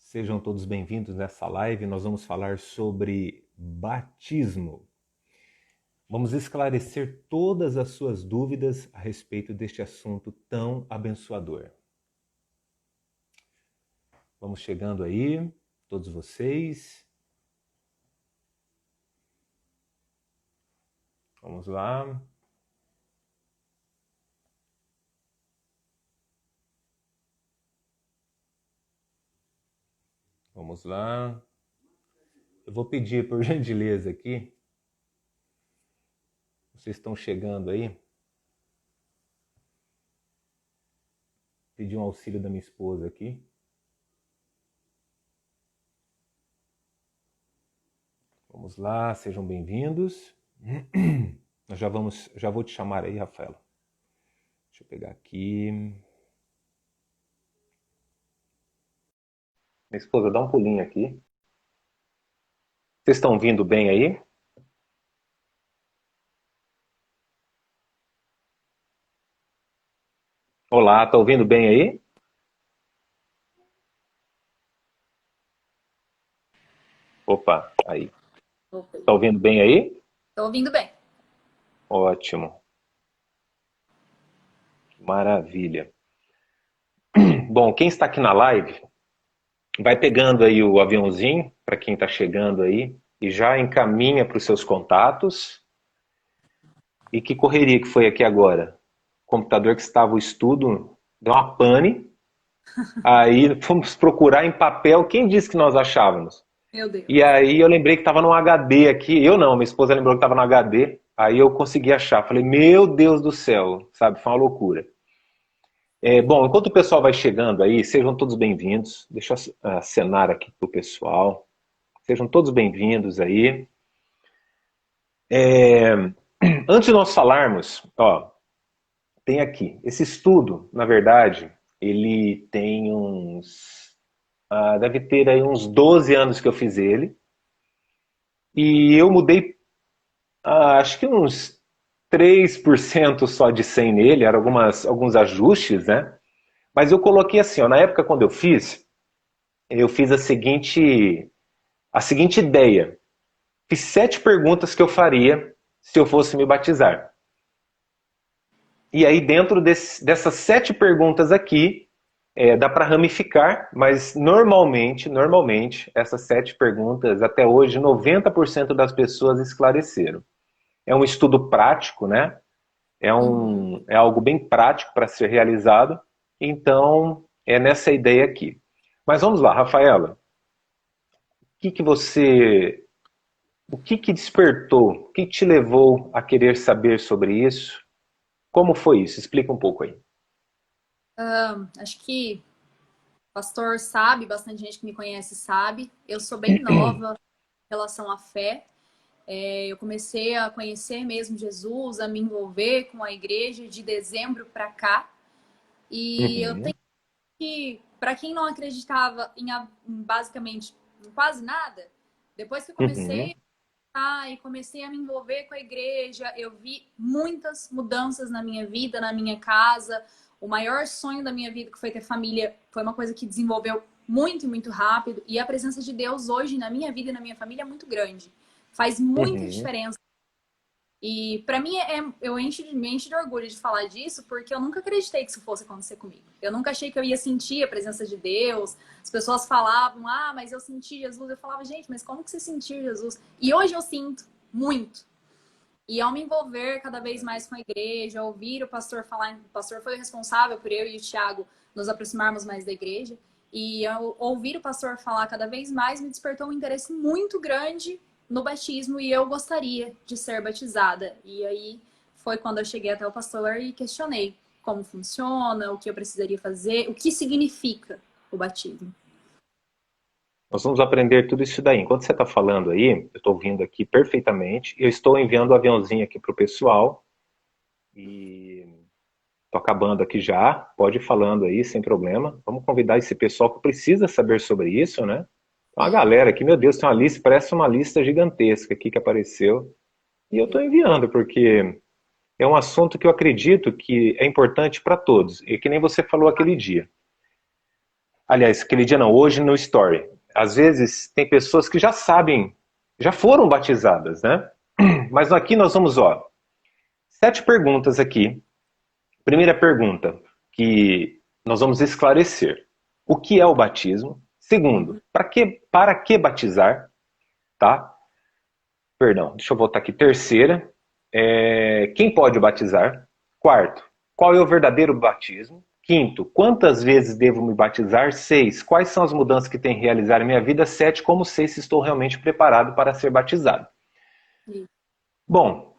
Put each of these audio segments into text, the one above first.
Sejam todos bem-vindos nessa live. Nós vamos falar sobre batismo. Vamos esclarecer todas as suas dúvidas a respeito deste assunto tão abençoador. Vamos chegando aí, todos vocês. Vamos lá. Vamos lá. Eu vou pedir, por gentileza, aqui. Vocês estão chegando aí? Pedir um auxílio da minha esposa aqui. Vamos lá, sejam bem-vindos. Nós já vou te chamar aí, Rafaela. Deixa eu pegar aqui. Minha esposa, dá um pulinho aqui. Vocês estão ouvindo bem aí? Olá, tá ouvindo bem aí? Opa, aí. Tá ouvindo bem aí? Estou ouvindo bem. Ótimo. Maravilha. Bom, quem está aqui na live, vai pegando aí o aviãozinho, para quem está chegando aí, e já encaminha para os seus contatos. E que correria que foi aqui agora? O computador que estava o estudo deu uma pane. Aí fomos procurar em papel. Quem disse que nós achávamos? Meu E Deus. aí eu lembrei que estava no HD aqui. Eu não, minha esposa lembrou que estava no HD. Aí eu consegui achar. Falei, meu Deus do céu, sabe? Foi uma loucura. Bom, enquanto o pessoal vai chegando aí, sejam todos bem-vindos. Deixa eu acenar aqui para o pessoal. Sejam todos bem-vindos aí. Antes de nós falarmos, ó, tem aqui, esse estudo, na verdade, ele tem deve ter aí uns 12 anos que eu fiz ele. E eu mudei, acho que uns 3% só de 100 nele, eram alguns ajustes, né? Mas eu coloquei assim, ó, na época quando eu fiz a seguinte ideia. Fiz 7 perguntas que eu faria se eu fosse me batizar. E aí dentro dessas 7 perguntas aqui, dá para ramificar, mas normalmente, essas 7 perguntas, até hoje, 90% das pessoas esclareceram. É um estudo prático, né? Uhum. É algo bem prático para ser realizado, então é nessa ideia aqui. Mas vamos lá, Rafaela, o que despertou, o que te levou a querer saber sobre isso? Como foi isso? Explica um pouco aí. Acho que o pastor sabe, bastante gente que me conhece sabe. Eu sou bem nova em relação à fé. Eu comecei a conhecer mesmo Jesus, a me envolver com a igreja de dezembro para cá. E eu Uhum, tenho que, para quem não acreditava basicamente em quase nada, depois que eu uhum, comecei e comecei a me envolver com a igreja, eu vi muitas mudanças na minha vida, na minha casa. O maior sonho da minha vida, que foi ter família, foi uma coisa que desenvolveu muito e muito rápido. E a presença de Deus hoje na minha vida e na minha família é muito grande. Faz muita uhum. diferença. E para mim, me enche de orgulho de falar disso, porque eu nunca acreditei que isso fosse acontecer comigo. Eu nunca achei que eu ia sentir a presença de Deus. As pessoas falavam, mas eu senti Jesus. Eu falava, gente, mas como que você sentiu Jesus? E hoje eu sinto muito. E ao me envolver cada vez mais com a igreja, ouvir o pastor falar, o pastor foi o responsável por eu e o Thiago nos aproximarmos mais da igreja. E ao ouvir o pastor falar cada vez mais, me despertou um interesse muito grande no batismo e eu gostaria de ser batizada. E aí foi quando eu cheguei até o pastor e questionei como funciona, o que eu precisaria fazer, o que significa o batismo. Nós vamos aprender tudo isso daí. Enquanto você está falando aí, eu estou ouvindo aqui perfeitamente. Eu estou enviando o aviãozinho aqui para o pessoal. E estou acabando aqui já. Pode ir falando aí, sem problema. Vamos convidar esse pessoal que precisa saber sobre isso, né? Tem uma Sim, galera aqui, meu Deus, tem uma lista, parece uma lista gigantesca aqui que apareceu. E eu estou enviando, porque é um assunto que eu acredito que é importante para todos. E que nem você falou aquele dia. Aliás, aquele dia não, hoje no Story. Às vezes tem pessoas que já sabem, já foram batizadas, né? Mas aqui nós vamos, ó, 7 perguntas aqui. Primeira pergunta que nós vamos esclarecer. O que é o batismo? Segundo, para que batizar? Tá? Perdão, deixa eu voltar aqui. Terceira, quem pode batizar? Quarto, qual é o verdadeiro batismo? Quinto, quantas vezes devo me batizar? 6, quais são as mudanças que tenho que realizar em minha vida? 7, como sei se estou realmente preparado para ser batizado? Sim. Bom,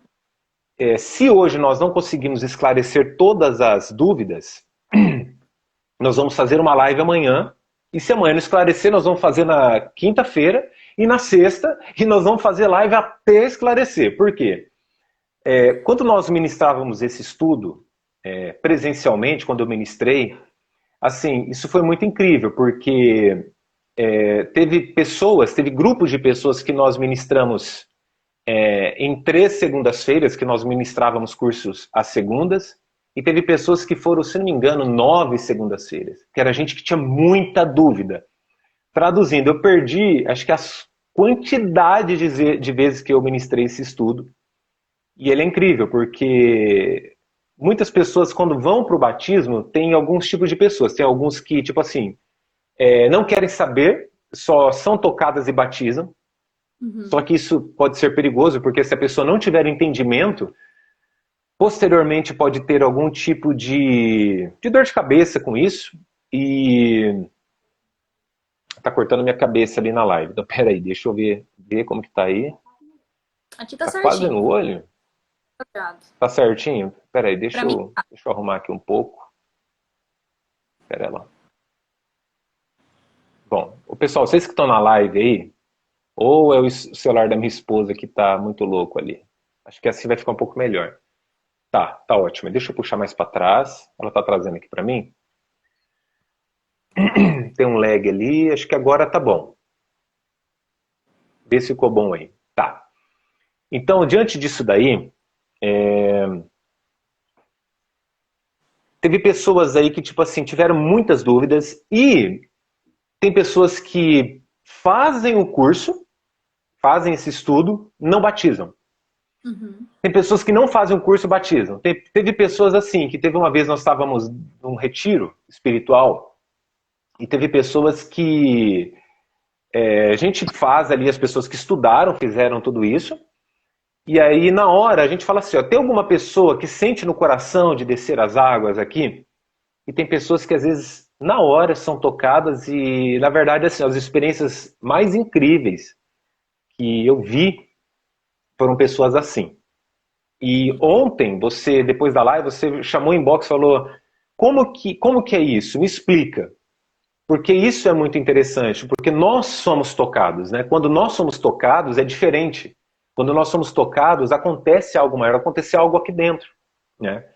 se hoje nós não conseguimos esclarecer todas as dúvidas, nós vamos fazer uma live amanhã, e se amanhã não esclarecer, nós vamos fazer na quinta-feira, e na sexta, e nós vamos fazer live até esclarecer. Por quê? Quando nós ministrávamos esse estudo, presencialmente, quando eu ministrei, assim, isso foi muito incrível, porque teve grupos de pessoas que nós ministramos em 3 segundas-feiras, que nós ministrávamos cursos às segundas, e teve pessoas que foram, se não me engano, 9 segundas-feiras, que era gente que tinha muita dúvida. Traduzindo, eu perdi, acho que a quantidade de vezes que eu ministrei esse estudo, e ele é incrível, porque muitas pessoas, quando vão para o batismo, tem alguns tipos de pessoas. Tem alguns que, tipo assim, não querem saber, só são tocadas e batizam. Uhum. Só que isso pode ser perigoso, porque se a pessoa não tiver entendimento, posteriormente pode ter algum tipo de dor de cabeça com isso. E tá cortando minha cabeça ali na live. Então, peraí, deixa eu ver como que tá aí. Aqui tá Tá quase certinho. no olho? Obrigado. Tá certinho? Peraí, Pra mim, tá. deixa eu arrumar aqui um pouco. Pera lá. Bom, o pessoal, vocês que estão na live aí, ou é o celular da minha esposa que tá muito louco ali? Acho que assim vai ficar um pouco melhor. Tá ótimo. Deixa eu puxar mais para trás. Ela tá trazendo aqui para mim. Tem um lag ali, acho que agora tá bom. Vê se ficou bom aí. Tá. Então, diante disso daí, teve pessoas aí que, tipo assim, tiveram muitas dúvidas e tem pessoas que fazem o curso, fazem esse estudo, não batizam. Uhum. Tem pessoas que não fazem o curso, batizam. Teve pessoas assim, que teve uma vez nós estávamos num retiro espiritual e teve pessoas que a gente faz ali, as pessoas que estudaram, fizeram tudo isso, e aí na hora a gente fala assim, ó, tem alguma pessoa que sente no coração de descer as águas aqui? E tem pessoas que às vezes na hora são tocadas e na verdade assim, as experiências mais incríveis que eu vi foram pessoas assim. E ontem, depois da live, você chamou em inbox e falou, como que é isso? Me explica. Porque isso é muito interessante, porque nós somos tocados, né? Quando nós somos tocados é diferente. Quando nós somos tocados, acontece algo maior, acontece algo aqui dentro, né?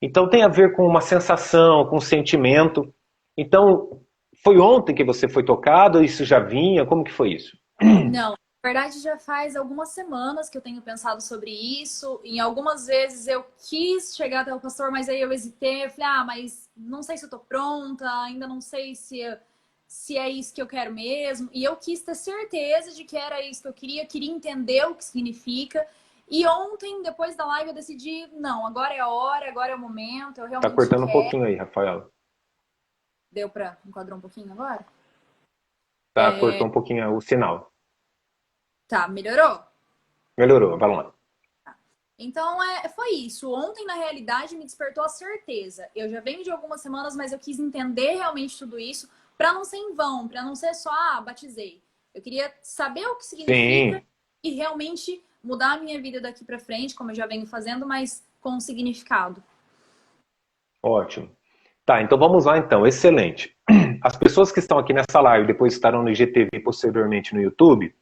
Então tem a ver com uma sensação, com um sentimento. Então, foi ontem que você foi tocado, isso já vinha? Como que foi isso? Não, na verdade já faz algumas semanas que eu tenho pensado sobre isso. Em algumas vezes eu quis chegar até o pastor, mas aí eu hesitei. Eu falei, mas não sei se eu tô pronta, ainda não sei se é isso que eu quero mesmo. E eu quis ter certeza de que era isso que eu queria entender o que significa. E ontem, depois da live, eu decidi, não, agora é a hora, agora é o momento, eu Tá realmente cortando um quero. pouquinho aí, Rafaela. Deu pra enquadrar um pouquinho agora? Tá, cortou um pouquinho o sinal. Tá, melhorou? Melhorou, vamos lá. Então, foi isso. Ontem, na realidade, me despertou a certeza. Eu já venho de algumas semanas, mas eu quis entender realmente tudo isso para não ser em vão, para não ser só, batizei. Eu queria saber o que significa Sim, e realmente mudar a minha vida daqui para frente, como eu já venho fazendo, mas com um significado. ótimo. Tá, então vamos lá então, excelente. As pessoas que estão aqui nessa live, depois estarão no IGTV e posteriormente no YouTube,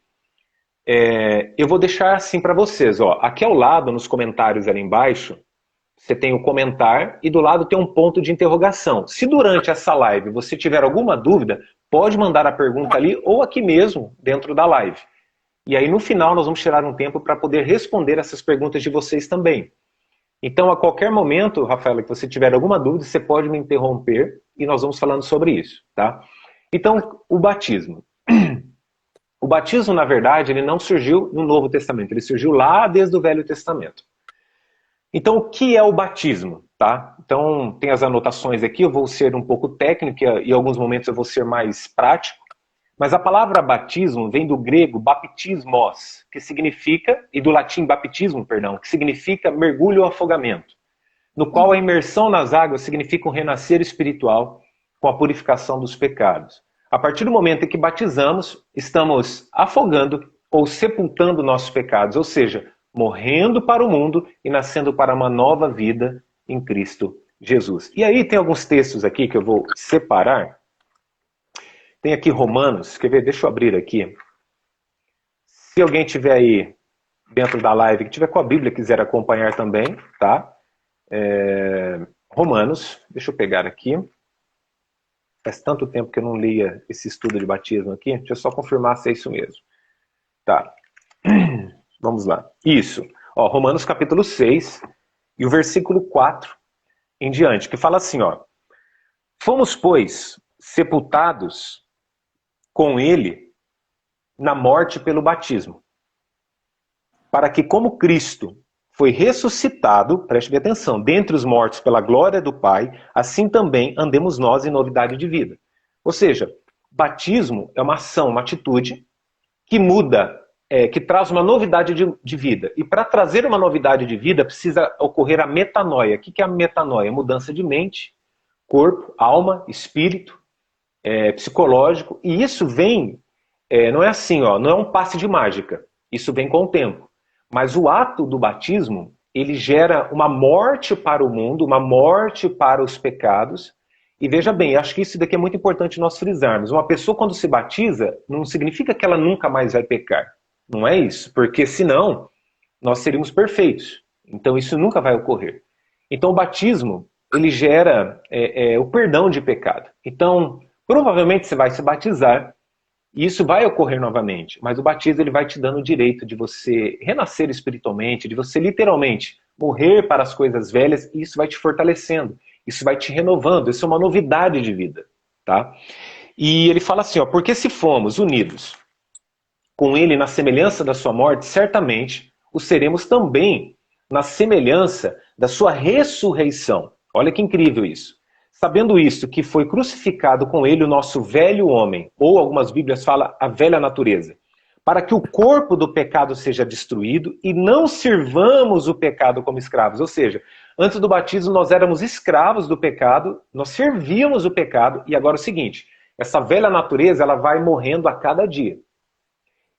eu vou deixar assim para vocês, ó. Aqui ao lado, nos comentários ali embaixo, você tem o comentar e do lado tem um ponto de interrogação. Se durante essa live você tiver alguma dúvida, pode mandar a pergunta ali ou aqui mesmo, dentro da live. E aí no final nós vamos tirar um tempo para poder responder essas perguntas de vocês também. Então, a qualquer momento, Rafaela, que você tiver alguma dúvida, você pode me interromper e nós vamos falando sobre isso, tá? Então, o batismo. O batismo, na verdade, ele não surgiu no Novo Testamento, ele surgiu lá desde o Velho Testamento. Então, o que é o batismo? Tá? Então, tem as anotações aqui, eu vou ser um pouco técnico e em alguns momentos eu vou ser mais prático. Mas a palavra batismo vem do grego baptismos, que significa, e do latim baptismo, perdão, que significa mergulho ou afogamento, no qual a imersão nas águas significa um renascer espiritual com a purificação dos pecados. A partir do momento em que batizamos, estamos afogando ou sepultando nossos pecados, ou seja, morrendo para o mundo e nascendo para uma nova vida em Cristo Jesus. E aí tem alguns textos aqui que eu vou separar. Tem aqui Romanos, quer ver? Deixa eu abrir aqui. Se alguém tiver aí dentro da live, que tiver com a Bíblia e quiser acompanhar também, tá? Romanos, deixa eu pegar aqui. Faz tanto tempo que eu não lia esse estudo de batismo aqui. Deixa eu só confirmar se é isso mesmo. Tá. Vamos lá. Isso. Ó, Romanos capítulo 6 e o versículo 4 em diante, que fala assim, ó. Fomos, pois, sepultados com ele na morte pelo batismo, para que, como Cristo foi ressuscitado, preste bem atenção, dentre os mortos pela glória do Pai, assim também andemos nós em novidade de vida. Ou seja, batismo é uma ação, uma atitude que muda, que traz uma novidade de vida. E para trazer uma novidade de vida precisa ocorrer a metanoia. O que é a metanoia? Mudança de mente, corpo, alma, espírito, psicológico. E isso vem, não é assim, ó, não é um passe de mágica. Isso vem com o tempo. Mas o ato do batismo, ele gera uma morte para o mundo, uma morte para os pecados. E veja bem, acho que isso daqui é muito importante nós frisarmos. Uma pessoa quando se batiza, não significa que ela nunca mais vai pecar. Não é isso, porque senão nós seríamos perfeitos. Então isso nunca vai ocorrer. Então o batismo, ele gera o perdão de pecado. Então, provavelmente você vai se batizar e isso vai ocorrer novamente. Mas o batismo ele vai te dando o direito de você renascer espiritualmente, de você literalmente morrer para as coisas velhas e isso vai te fortalecendo. Isso vai te renovando. Isso é uma novidade de vida. Tá? E ele fala assim, ó, porque se fomos unidos com ele na semelhança da sua morte, certamente o seremos também na semelhança da sua ressurreição. Olha que incrível isso. Sabendo isso, que foi crucificado com ele o nosso velho homem, ou algumas bíblias falam a velha natureza, para que o corpo do pecado seja destruído e não sirvamos o pecado como escravos. Ou seja, antes do batismo nós éramos escravos do pecado, nós servíamos o pecado, e agora é o seguinte, essa velha natureza ela vai morrendo a cada dia.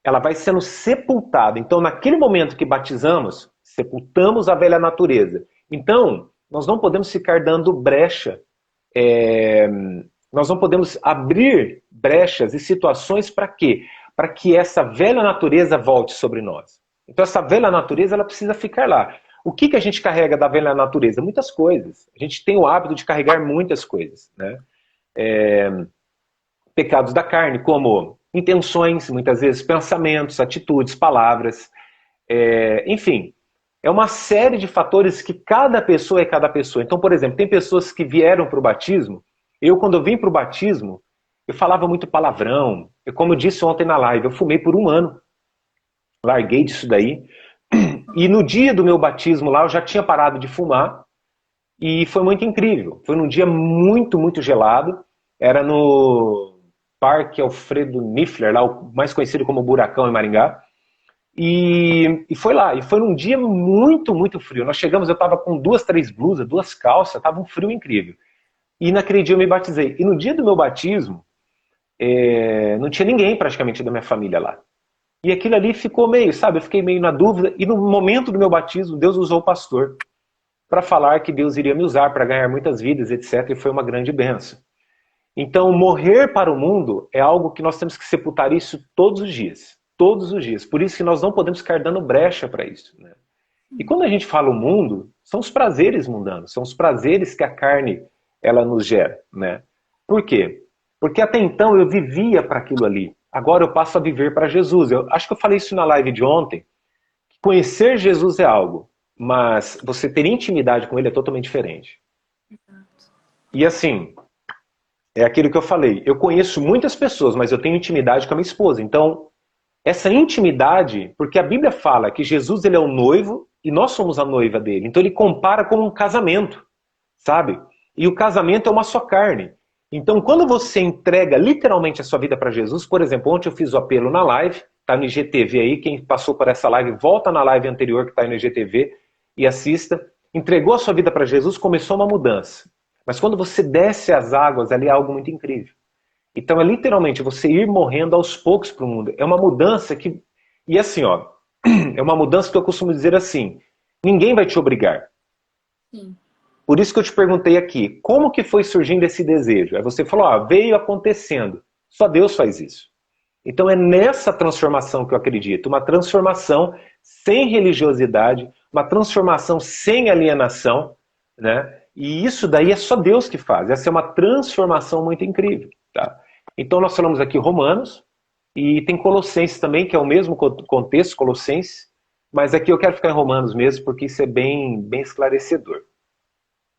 Ela vai sendo sepultada. Então, naquele momento que batizamos, sepultamos a velha natureza. Então, nós não podemos ficar dando brecha, nós não podemos abrir brechas e situações para quê? Para que essa velha natureza volte sobre nós. Então, essa velha natureza ela precisa ficar lá. O que a gente carrega da velha natureza? Muitas coisas. A gente tem o hábito de carregar muitas coisas, né? Pecados da carne, como intenções, muitas vezes pensamentos, atitudes, palavras, enfim, é uma série de fatores que cada pessoa é cada pessoa. Então, por exemplo, tem pessoas que vieram para o batismo, quando eu vim para o batismo, eu falava muito palavrão, como eu disse ontem na live, eu fumei por 1 ano, larguei disso daí, e no dia do meu batismo lá, eu já tinha parado de fumar, e foi muito incrível, foi num dia muito, muito gelado, era no Parque Alfredo Niffler, lá, o mais conhecido como Buracão em Maringá. E foi lá, e foi num dia muito, muito frio. Nós chegamos, eu estava com 2, 3 blusas, 2 calças, estava um frio incrível. E naquele dia eu me batizei. E no dia do meu batismo, não tinha ninguém praticamente da minha família lá. E aquilo ali ficou meio, sabe, eu fiquei meio na dúvida. E no momento do meu batismo, Deus usou o pastor para falar que Deus iria me usar para ganhar muitas vidas, etc. E foi uma grande bênção. Então, morrer para o mundo é algo que nós temos que sepultar isso todos os dias. Todos os dias. Por isso que nós não podemos ficar dando brecha para isso. Né? E quando a gente fala o mundo, são os prazeres mundanos. São os prazeres que a carne ela nos gera. Né? Por quê? Porque até então eu vivia para aquilo ali. Agora eu passo a viver para Jesus. Eu acho que eu falei isso na live de ontem. Que conhecer Jesus é algo, mas você ter intimidade com ele é totalmente diferente. E assim... É aquilo que eu falei. Eu conheço muitas pessoas, mas eu tenho intimidade com a minha esposa. Então, essa intimidade, porque a Bíblia fala que Jesus ele é o noivo e nós somos a noiva dele. Então ele compara com um casamento, sabe? E o casamento é uma só carne. Então quando você entrega literalmente a sua vida para Jesus, por exemplo, ontem eu fiz o apelo na live, tá no IGTV aí, quem passou por essa live, volta na live anterior que está aí no IGTV e assista. Entregou a sua vida para Jesus, começou uma mudança. Mas quando você desce as águas, ali é algo muito incrível. Então é literalmente você ir morrendo aos poucos para o mundo. É uma mudança que... E assim, ó, é uma mudança que eu costumo dizer assim, ninguém vai te obrigar. Sim. Por isso que eu te perguntei aqui, como que foi surgindo esse desejo? Aí você falou, ó, veio acontecendo. Só Deus faz isso. Então é nessa transformação que eu acredito, uma transformação sem religiosidade, uma transformação sem alienação, né? E isso daí é só Deus que faz. Essa é uma transformação muito incrível, tá? Então nós falamos aqui Romanos, e tem Colossenses também, que é o mesmo contexto, Colossenses, mas aqui eu quero ficar em Romanos mesmo, porque isso é bem esclarecedor.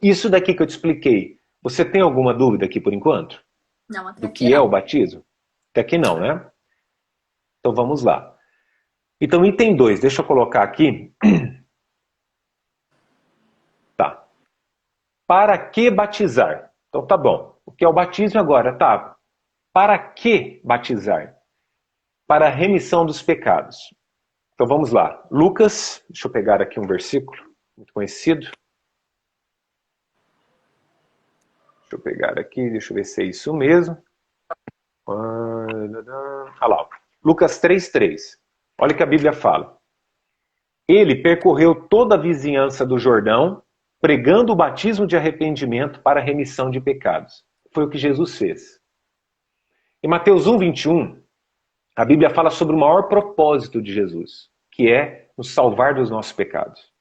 Isso daqui que eu te expliquei, você tem alguma dúvida aqui por enquanto? Não, até Do aqui que é o não. batismo? Até aqui não, né? Então vamos lá. Então item 2, deixa eu colocar aqui. Tá. Para que batizar? Então tá bom. O que é o batismo agora? Tá. Para que batizar? Para a remissão dos pecados. Então vamos lá. Lucas, deixa eu pegar aqui um versículo muito conhecido. Deixa eu pegar aqui, deixa eu ver se é isso mesmo. Ah lá, Lucas 3:3. Olha o que a Bíblia fala. Ele percorreu toda a vizinhança do Jordão, pregando o batismo de arrependimento para a remissão de pecados. Foi o que Jesus fez. Em Mateus 1:21, a Bíblia fala sobre o maior propósito de Jesus, que é nos salvar dos nossos pecados.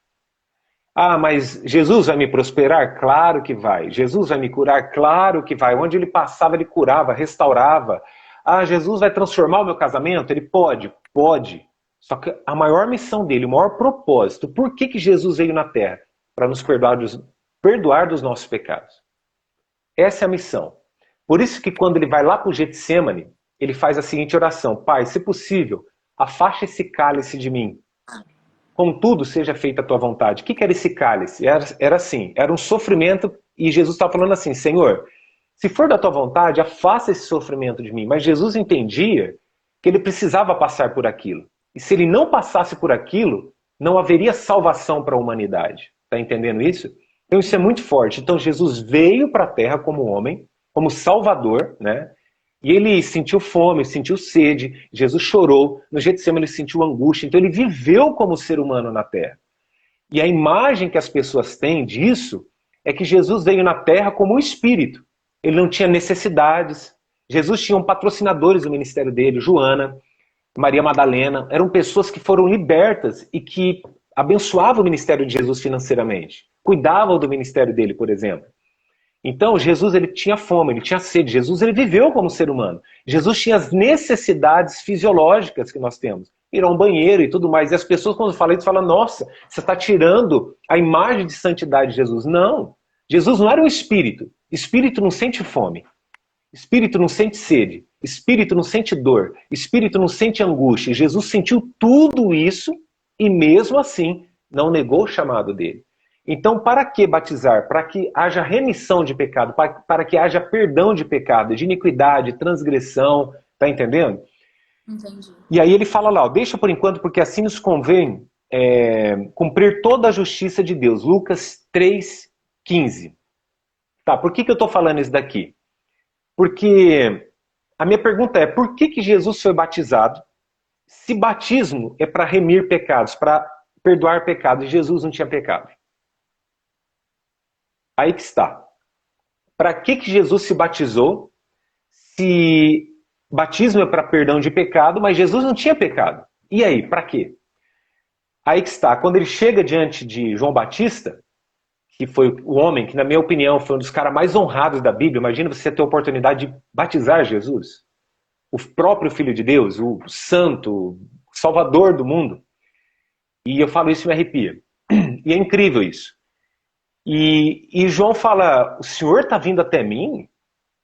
Ah, mas Jesus vai me prosperar? Claro que vai. Jesus vai me curar? Claro que vai. Onde ele passava, ele curava, restaurava. Ah, Jesus vai transformar o meu casamento? Ele pode, pode. Só que a maior missão dele, o maior propósito, por que Jesus veio na Terra? Para nos perdoar dos nossos pecados. Essa é a missão. Por isso que quando ele vai lá para o Getsêmani, ele faz a seguinte oração: Pai, se possível, afaste esse cálice de mim. Contudo, seja feita a tua vontade. O que era esse cálice? Era assim, era um sofrimento, e Jesus estava falando assim, Senhor, se for da tua vontade, afasta esse sofrimento de mim. Mas Jesus entendia que ele precisava passar por aquilo. E se ele não passasse por aquilo, não haveria salvação para a humanidade. Está entendendo isso? Então isso é muito forte. Então Jesus veio para a Terra como homem, como Salvador, né? E ele sentiu fome, sentiu sede, Jesus chorou, no Getsemane ele sentiu angústia, então ele viveu como ser humano na Terra. E a imagem que as pessoas têm disso é que Jesus veio na Terra como um espírito. Ele não tinha necessidades. Jesus tinha patrocinadores no ministério dele, Joana, Maria Madalena, eram pessoas que foram libertas e que abençoavam o ministério de Jesus financeiramente, cuidavam do ministério dele, por exemplo. Então, Jesus ele tinha fome, ele tinha sede. Jesus ele viveu como ser humano. Jesus tinha as necessidades fisiológicas que nós temos. Ir a um banheiro e tudo mais. E as pessoas, quando falam isso, falam, nossa, você está tirando a imagem de santidade de Jesus. Não. Jesus não era um espírito. Espírito não sente fome. Espírito não sente sede. Espírito não sente dor. Espírito não sente angústia. Jesus sentiu tudo isso e mesmo assim não negou o chamado dele. Então, para que batizar? Para que haja remissão de pecado, para que haja perdão de pecado, de iniquidade, transgressão, tá entendendo? Entendi. E aí ele fala lá, ó, deixa por enquanto, porque assim nos convém cumprir toda a justiça de Deus. Lucas 3:15. Tá, por que eu estou falando isso daqui? Porque a minha pergunta é, por que Jesus foi batizado? Se batismo é para remir pecados, para perdoar pecados, e Jesus não tinha pecado. Aí que está. Para que Jesus se batizou se batismo é para perdão de pecado, mas Jesus não tinha pecado? E aí, para quê? Aí que está. Quando ele chega diante de João Batista, que foi o homem que, na minha opinião, foi um dos caras mais honrados da Bíblia, imagina você ter a oportunidade de batizar Jesus, o próprio Filho de Deus, o santo, o salvador do mundo. E eu falo isso e me arrepia. E é incrível isso. E João fala, o Senhor está vindo até mim?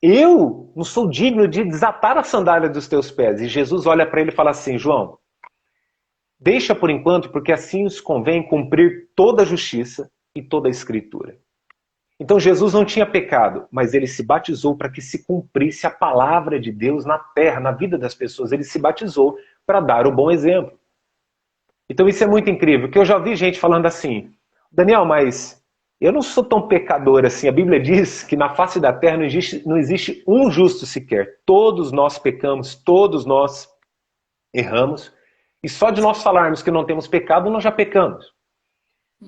eu não sou digno de desatar a sandália dos teus pés. E Jesus olha para ele e fala assim, João, deixa por enquanto, porque assim os convém cumprir toda a justiça e toda a escritura. Então Jesus não tinha pecado, mas ele se batizou para que se cumprisse a palavra de Deus na terra, na vida das pessoas. Ele se batizou para dar o bom exemplo. Então isso é muito incrível, porque eu já vi gente falando assim, Daniel, mas eu não sou tão pecador assim. A Bíblia diz que na face da terra não existe um justo sequer. Todos nós pecamos, todos nós erramos. E só de nós falarmos que não temos pecado, nós já pecamos.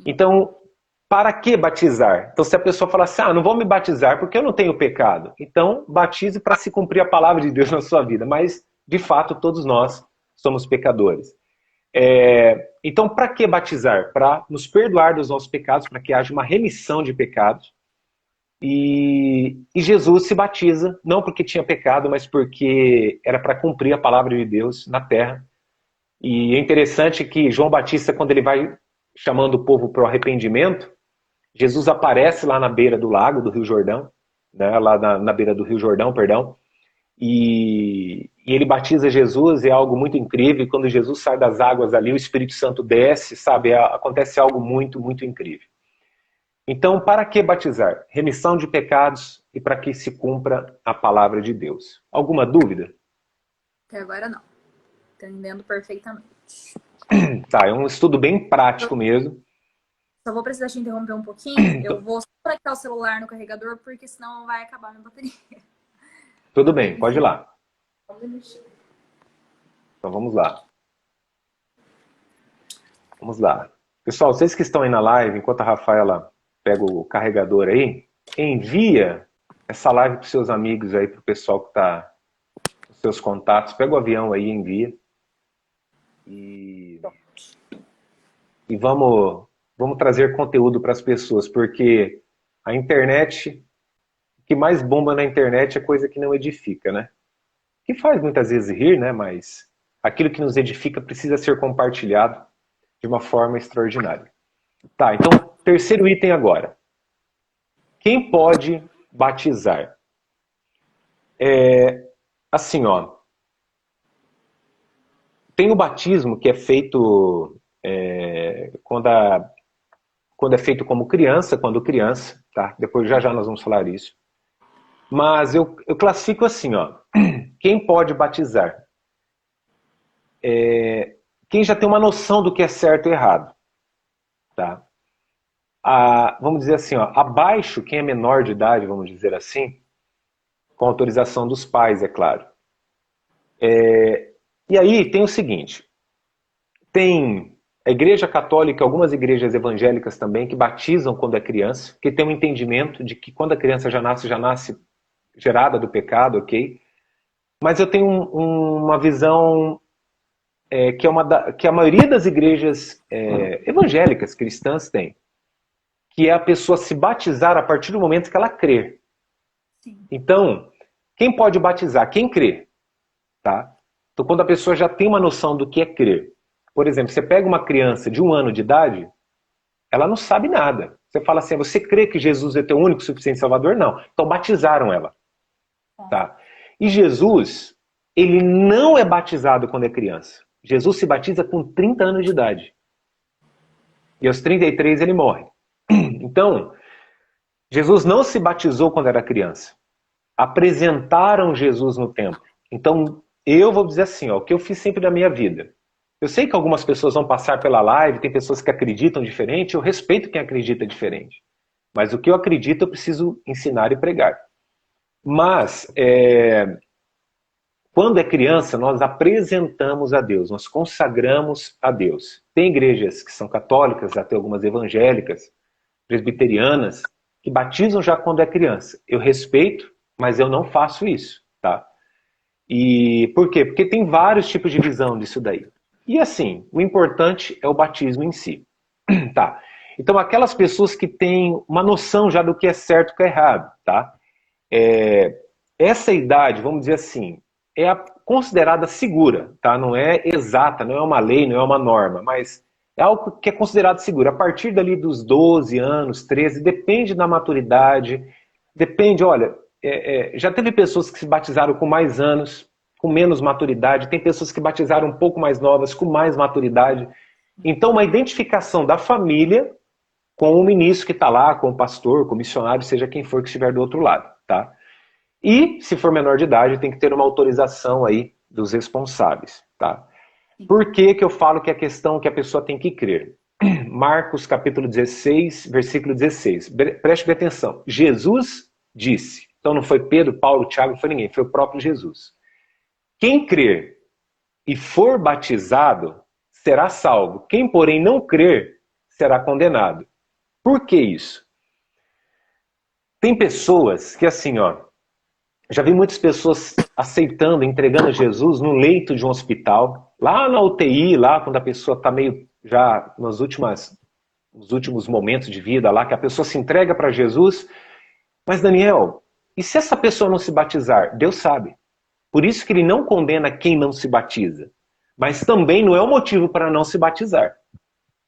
Então, para que batizar? Então, se a pessoa falar assim, não vou me batizar porque eu não tenho pecado. Então, batize para se cumprir a palavra de Deus na sua vida. Mas, de fato, todos nós somos pecadores. Então, para que batizar? Para nos perdoar dos nossos pecados, para que haja uma remissão de pecados. E Jesus se batiza, não porque tinha pecado, mas porque era para cumprir a palavra de Deus na terra. E é interessante que João Batista, quando ele vai chamando o povo para o arrependimento, Jesus aparece lá na beira do lago do Rio Jordão, né, lá na beira do Rio Jordão, perdão, e ele batiza Jesus, é algo muito incrível. E quando Jesus sai das águas ali, o Espírito Santo desce, sabe, acontece algo muito, muito incrível. Então, para que batizar? Remissão de pecados e para que se cumpra a palavra de Deus. Alguma dúvida? Até agora não. Entendendo perfeitamente. Tá, é um estudo bem prático mesmo. Só vou precisar te interromper um pouquinho. Eu vou só conectar o celular no carregador, porque senão vai acabar minha bateria. Tudo bem, pode ir lá. Um minutinho. Então vamos lá. Vamos lá. Pessoal, vocês que estão aí na live, enquanto a Rafaela pega o carregador aí, envia essa live para os seus amigos aí, para o pessoal que está nos seus contatos. Pega o avião aí e envia. E vamos trazer conteúdo para as pessoas, porque a internet, o que mais bomba na internet é coisa que não edifica, né? Que faz muitas vezes rir, né? Mas aquilo que nos edifica precisa ser compartilhado de uma forma extraordinária. Tá, então, terceiro item agora. Quem pode batizar? Assim, ó. Tem o batismo que é feito quando é feito como criança, quando criança, tá? Depois já nós vamos falar isso. Mas eu classifico assim, ó. Quem pode batizar? Quem já tem uma noção do que é certo e errado, tá? Vamos dizer assim, ó, abaixo, quem é menor de idade, vamos dizer assim, com autorização dos pais, é claro. E aí tem o seguinte, tem a Igreja Católica, algumas igrejas evangélicas também, que batizam quando é criança, que tem um entendimento de que quando a criança já nasce gerada do pecado, ok? Mas eu tenho uma visão que a maioria das igrejas evangélicas, cristãs, tem, que é a pessoa se batizar a partir do momento que ela crê. Sim. Então, quem pode batizar? Quem crê, tá? Então, quando a pessoa já tem uma noção do que é crer. Por exemplo, você pega uma criança de 1 ano de idade, ela não sabe nada. Você fala assim, você crê que Jesus é teu único e suficiente Salvador? Não. Então batizaram ela. Tá? E Jesus, ele não é batizado quando é criança. Jesus se batiza com 30 anos de idade. E aos 33 ele morre. Então, Jesus não se batizou quando era criança. Apresentaram Jesus no templo. Então, eu vou dizer assim, ó, o que eu fiz sempre na minha vida. Eu sei que algumas pessoas vão passar pela live, tem pessoas que acreditam diferente, eu respeito quem acredita diferente. Mas o que eu acredito eu preciso ensinar e pregar. Mas, quando é criança, nós apresentamos a Deus, nós consagramos a Deus. Tem igrejas que são católicas, até algumas evangélicas, presbiterianas, que batizam já quando é criança. Eu respeito, mas eu não faço isso, tá? E por quê? Porque tem vários tipos de visão disso daí. E assim, o importante é o batismo em si. Tá? Então, aquelas pessoas que têm uma noção já do que é certo e o que é errado, tá? Essa idade, vamos dizer assim, é considerada segura, tá? Não é exata, não é uma lei, não é uma norma, mas é algo que é considerado seguro. A partir dali dos 12 anos, 13, depende da maturidade, depende, olha, já teve pessoas que se batizaram com mais anos, com menos maturidade, tem pessoas que batizaram um pouco mais novas, com mais maturidade. Então, uma identificação da família com o ministro que está lá, com o pastor, com o missionário, seja quem for que estiver do outro lado, tá? E, se for menor de idade, tem que ter uma autorização aí dos responsáveis, tá? Por que que eu falo que é a questão que a pessoa tem que crer? Marcos capítulo 16, versículo 16. Preste bem atenção. Jesus disse, então não foi Pedro, Paulo, Tiago, não foi ninguém, foi o próprio Jesus. Quem crer e for batizado será salvo. Quem, porém, não crer será condenado. Por que isso? Tem pessoas que, assim, ó, já vi muitas pessoas aceitando, entregando Jesus no leito de um hospital, lá na UTI, lá quando a pessoa está meio já nos últimos momentos de vida, lá que a pessoa se entrega para Jesus. Mas, Daniel, e se essa pessoa não se batizar? Deus sabe. Por isso que ele não condena quem não se batiza. Mas também não é o motivo para não se batizar.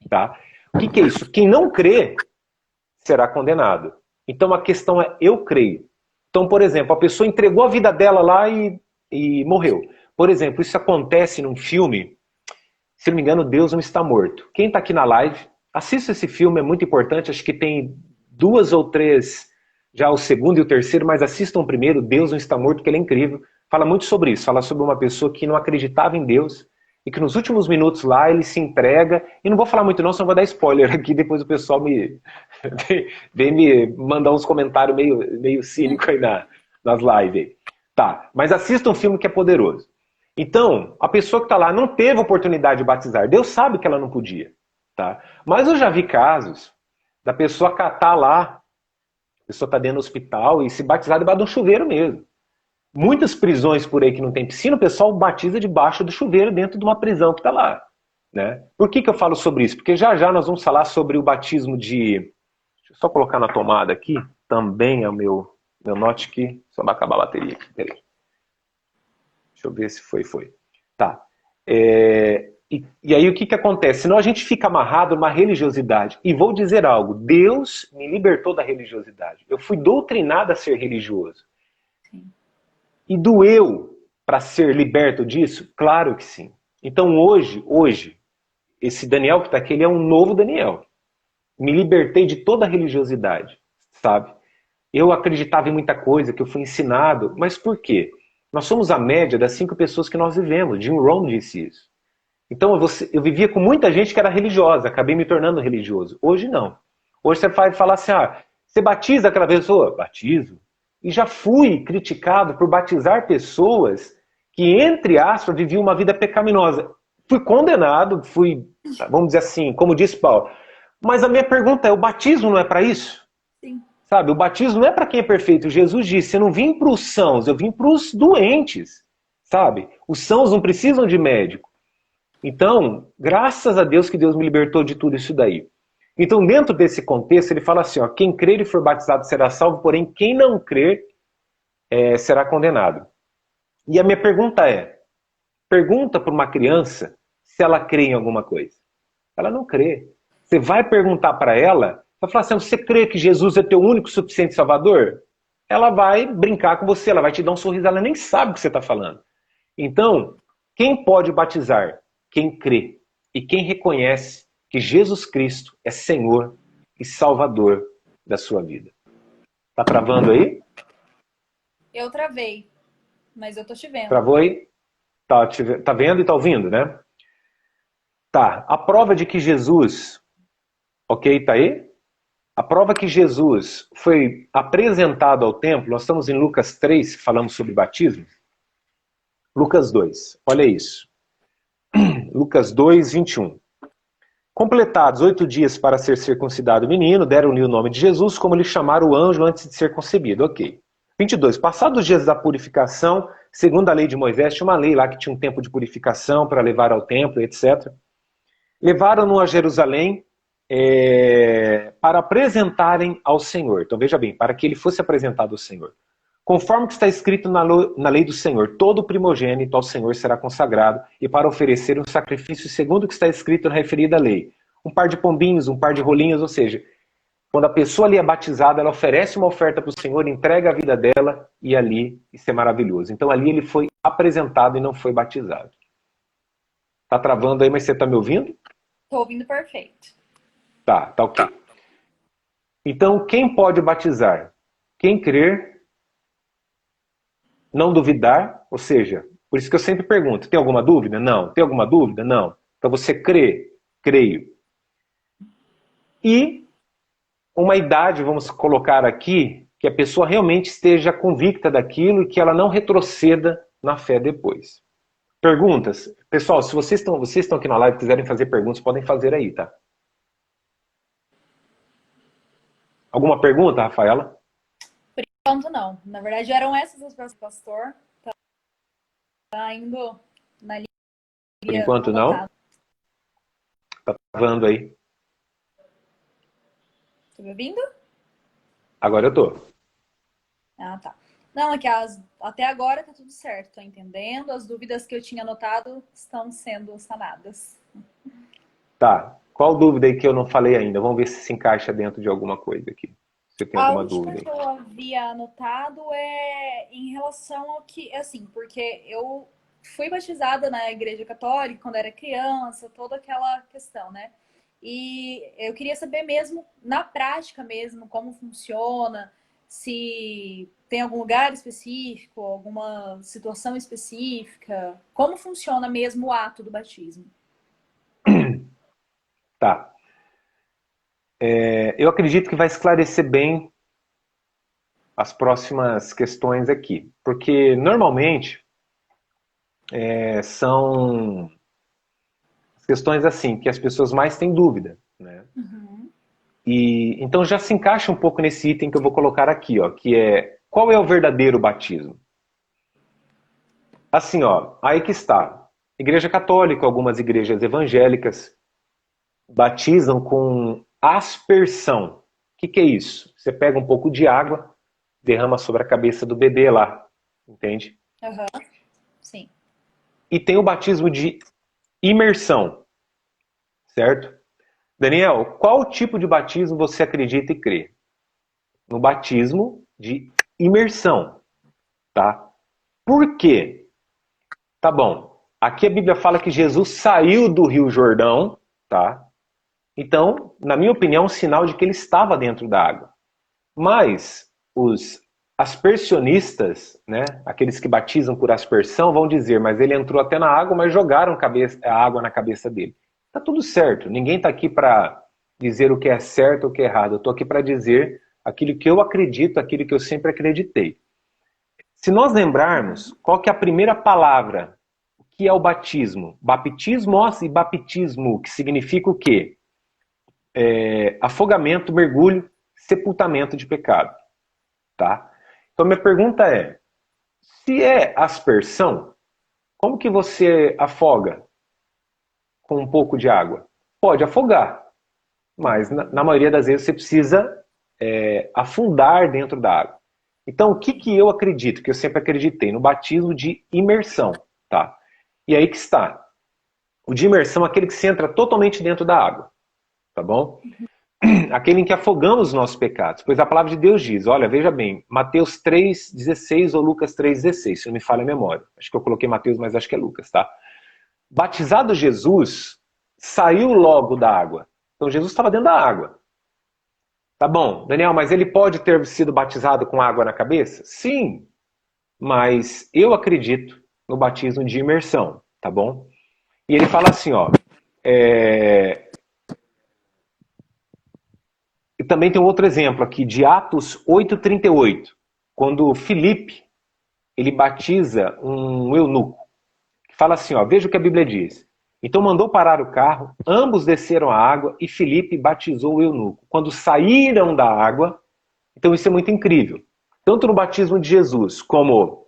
Tá? O que é isso? Quem não crê será condenado. Então a questão é, eu creio. Então, por exemplo, a pessoa entregou a vida dela lá e morreu. Por exemplo, isso acontece num filme, se não me engano, Deus Não Está Morto. Quem está aqui na live, assista esse filme, é muito importante, acho que tem 2 ou 3, já o segundo e o terceiro, mas assistam o primeiro, Deus Não Está Morto, que ele é incrível. Fala muito sobre isso, fala sobre uma pessoa que não acreditava em Deus, e que nos últimos minutos lá ele se entrega, e não vou falar muito não, senão vou dar spoiler aqui, depois o pessoal vem me mandar uns comentários meio cínicos aí nas lives. Tá, mas assista um filme que é poderoso. Então, a pessoa que está lá não teve oportunidade de batizar, Deus sabe que ela não podia. Tá? Mas eu já vi casos da pessoa catar lá, a pessoa está dentro do hospital e se batizar debaixo de um chuveiro mesmo. Muitas prisões por aí que não tem piscina, o pessoal batiza debaixo do chuveiro dentro de uma prisão que está lá. Né? Por que eu falo sobre isso? Porque já já nós vamos falar sobre o batismo de... Deixa eu só colocar na tomada aqui. Também é o meu note aqui. Só vai acabar a bateria aqui. Peraí. Deixa eu ver se foi. Tá. E aí o que acontece? Senão a gente fica amarrado numa religiosidade. E vou dizer algo. Deus me libertou da religiosidade. Eu fui doutrinado a ser religioso. E doeu para ser liberto disso? Claro que sim. Então hoje, esse Daniel que está aqui, ele é um novo Daniel. Me libertei de toda a religiosidade, sabe? Eu acreditava em muita coisa, que eu fui ensinado. Mas por quê? Nós somos a média das 5 pessoas que nós vivemos. Jim Rohn disse isso. Então eu vivia com muita gente que era religiosa, acabei me tornando religioso. Hoje não. Hoje você vai falar assim, você batiza aquela pessoa? Batizo. E já fui criticado por batizar pessoas que, entre aspas, viviam uma vida pecaminosa. Fui condenado, vamos dizer assim, como disse Paulo. Mas a minha pergunta é, o batismo não é para isso? Sim. Sabe, o batismo não é para quem é perfeito. Jesus disse, eu não vim para os sãos, eu vim para os doentes. Sabe? Os sãos não precisam de médico. Então, graças a Deus que Deus me libertou de tudo isso daí. Então, dentro desse contexto, ele fala assim, quem crer e for batizado será salvo, porém, quem não crer será condenado. E a minha pergunta é, pergunta para uma criança se ela crê em alguma coisa. Ela não crê. Você vai perguntar para ela, vai falar assim, você crê que Jesus é teu único suficiente salvador? Ela vai brincar com você, ela vai te dar um sorriso, ela nem sabe o que você está falando. Então, quem pode batizar? Quem crê e quem reconhece que Jesus Cristo é Senhor e Salvador da sua vida. Tá travando aí? Eu travei, mas eu tô te vendo. Travou aí? Tá vendo e tá ouvindo, né? Tá, a prova de que Jesus... Ok, tá aí? A prova que Jesus foi apresentado ao templo, nós estamos em Lucas 3, falamos sobre batismo. Lucas 2, olha isso. Lucas 2, 21. Completados 8 dias para ser circuncidado o menino, deram-lhe o nome de Jesus, como lhe chamaram o anjo antes de ser concebido. Ok. 22. Passados os dias da purificação, segundo a lei de Moisés, tinha uma lei lá que tinha um tempo de purificação para levar ao templo, etc. Levaram-no a Jerusalém para apresentarem ao Senhor. Então veja bem, para que ele fosse apresentado ao Senhor. Conforme que está escrito na lei do Senhor, todo primogênito ao Senhor será consagrado, e para oferecer um sacrifício segundo o que está escrito na referida lei. Um par de pombinhos, um par de rolinhos, ou seja, Quando a pessoa ali é batizada, ela oferece uma oferta para o Senhor, entrega a vida dela e ali isso é maravilhoso. Então ali ele foi apresentado e não foi batizado. Tá travando aí, mas você tá me ouvindo? Tô ouvindo perfeito. Tá ok. Então quem pode batizar? Quem crer, não duvidar, ou seja, por isso que eu sempre pergunto, tem alguma dúvida? Não. Tem alguma dúvida? Não. Então você crê? Creio. E uma idade, vamos colocar aqui, que a pessoa realmente esteja convicta daquilo e que ela não retroceda na fé depois. Perguntas? Pessoal, se vocês estão aqui na live e quiserem fazer perguntas, podem fazer aí, tá? Alguma pergunta, Rafaela? Por enquanto, não. Na verdade, eram essas as perguntas do pastor. Tá indo na Por linha enquanto, não? anotada. Tá travando aí. Tá me ouvindo? Agora eu tô. Ah, tá. Não, é que até agora tá tudo certo, tô entendendo. As dúvidas que eu tinha anotado estão sendo sanadas. Tá. Qual dúvida aí que eu não falei ainda? Vamos ver se encaixa dentro de alguma coisa aqui. Se tem A alguma última dúvida que aí. eu havia anotado é em relação ao que, assim, porque eu fui batizada na Igreja Católica quando era criança, toda aquela questão, né? E eu queria saber mesmo, na prática mesmo, como funciona, se tem algum lugar específico, alguma situação específica, como funciona mesmo o ato do batismo. Tá. Eu acredito que vai esclarecer bem as próximas questões aqui. Porque, normalmente, são as questões assim, que as pessoas mais têm dúvida, né? Uhum. E então já se encaixa um pouco nesse item que eu vou colocar aqui, ó, que é qual é o verdadeiro batismo? Assim, ó, aí que está. Igreja Católica, algumas igrejas evangélicas batizam com aspersão. O que é isso? Você pega um pouco de água, derrama sobre a cabeça do bebê lá, entende? Uhum. Sim. E tem o batismo de imersão, certo? Daniel, qual tipo de batismo você acredita e crê? No batismo de imersão, tá? Por quê? Tá bom. Aqui a Bíblia fala que Jesus saiu do Rio Jordão, tá? Então, na minha opinião, é um sinal de que ele estava dentro da água. Mas os aspersionistas, né, aqueles que batizam por aspersão, vão dizer, mas ele entrou até na água, mas jogaram a água na cabeça dele. Tá tudo certo. Ninguém está aqui para dizer o que é certo ou o que é errado. Eu estou aqui para dizer aquilo que eu acredito, aquilo que eu sempre acreditei. Se nós lembrarmos, qual que é a primeira palavra? O que é o batismo? Baptismos e baptismo, que significa o quê? Afogamento, mergulho, sepultamento de pecado. Tá? Então minha pergunta é, se é aspersão, como que você afoga com um pouco de água? Pode afogar, mas na maioria das vezes você precisa afundar dentro da água. Então o que eu acredito, que eu sempre acreditei, no batismo de imersão. Tá? E aí que está. O de imersão é aquele que se entra totalmente dentro da água. Tá bom? Aquele em que afogamos os nossos pecados. Pois a palavra de Deus diz, olha, veja bem, Mateus 3,16 ou Lucas 3,16, se não me falha a memória. Acho que eu coloquei Mateus, mas acho que é Lucas, tá? Batizado Jesus, saiu logo da água. Então Jesus estava dentro da água. Tá bom, Daniel, mas ele pode ter sido batizado com água na cabeça? Sim, mas eu acredito no batismo de imersão, tá bom? E ele fala assim, ó, E também tem um outro exemplo aqui, de Atos 8,38, quando Filipe, ele batiza um eunuco, que fala assim, ó, veja o que a Bíblia diz. Então mandou parar o carro, ambos desceram à água e Filipe batizou o eunuco. Quando saíram da água, então isso é muito incrível. Tanto no batismo de Jesus, como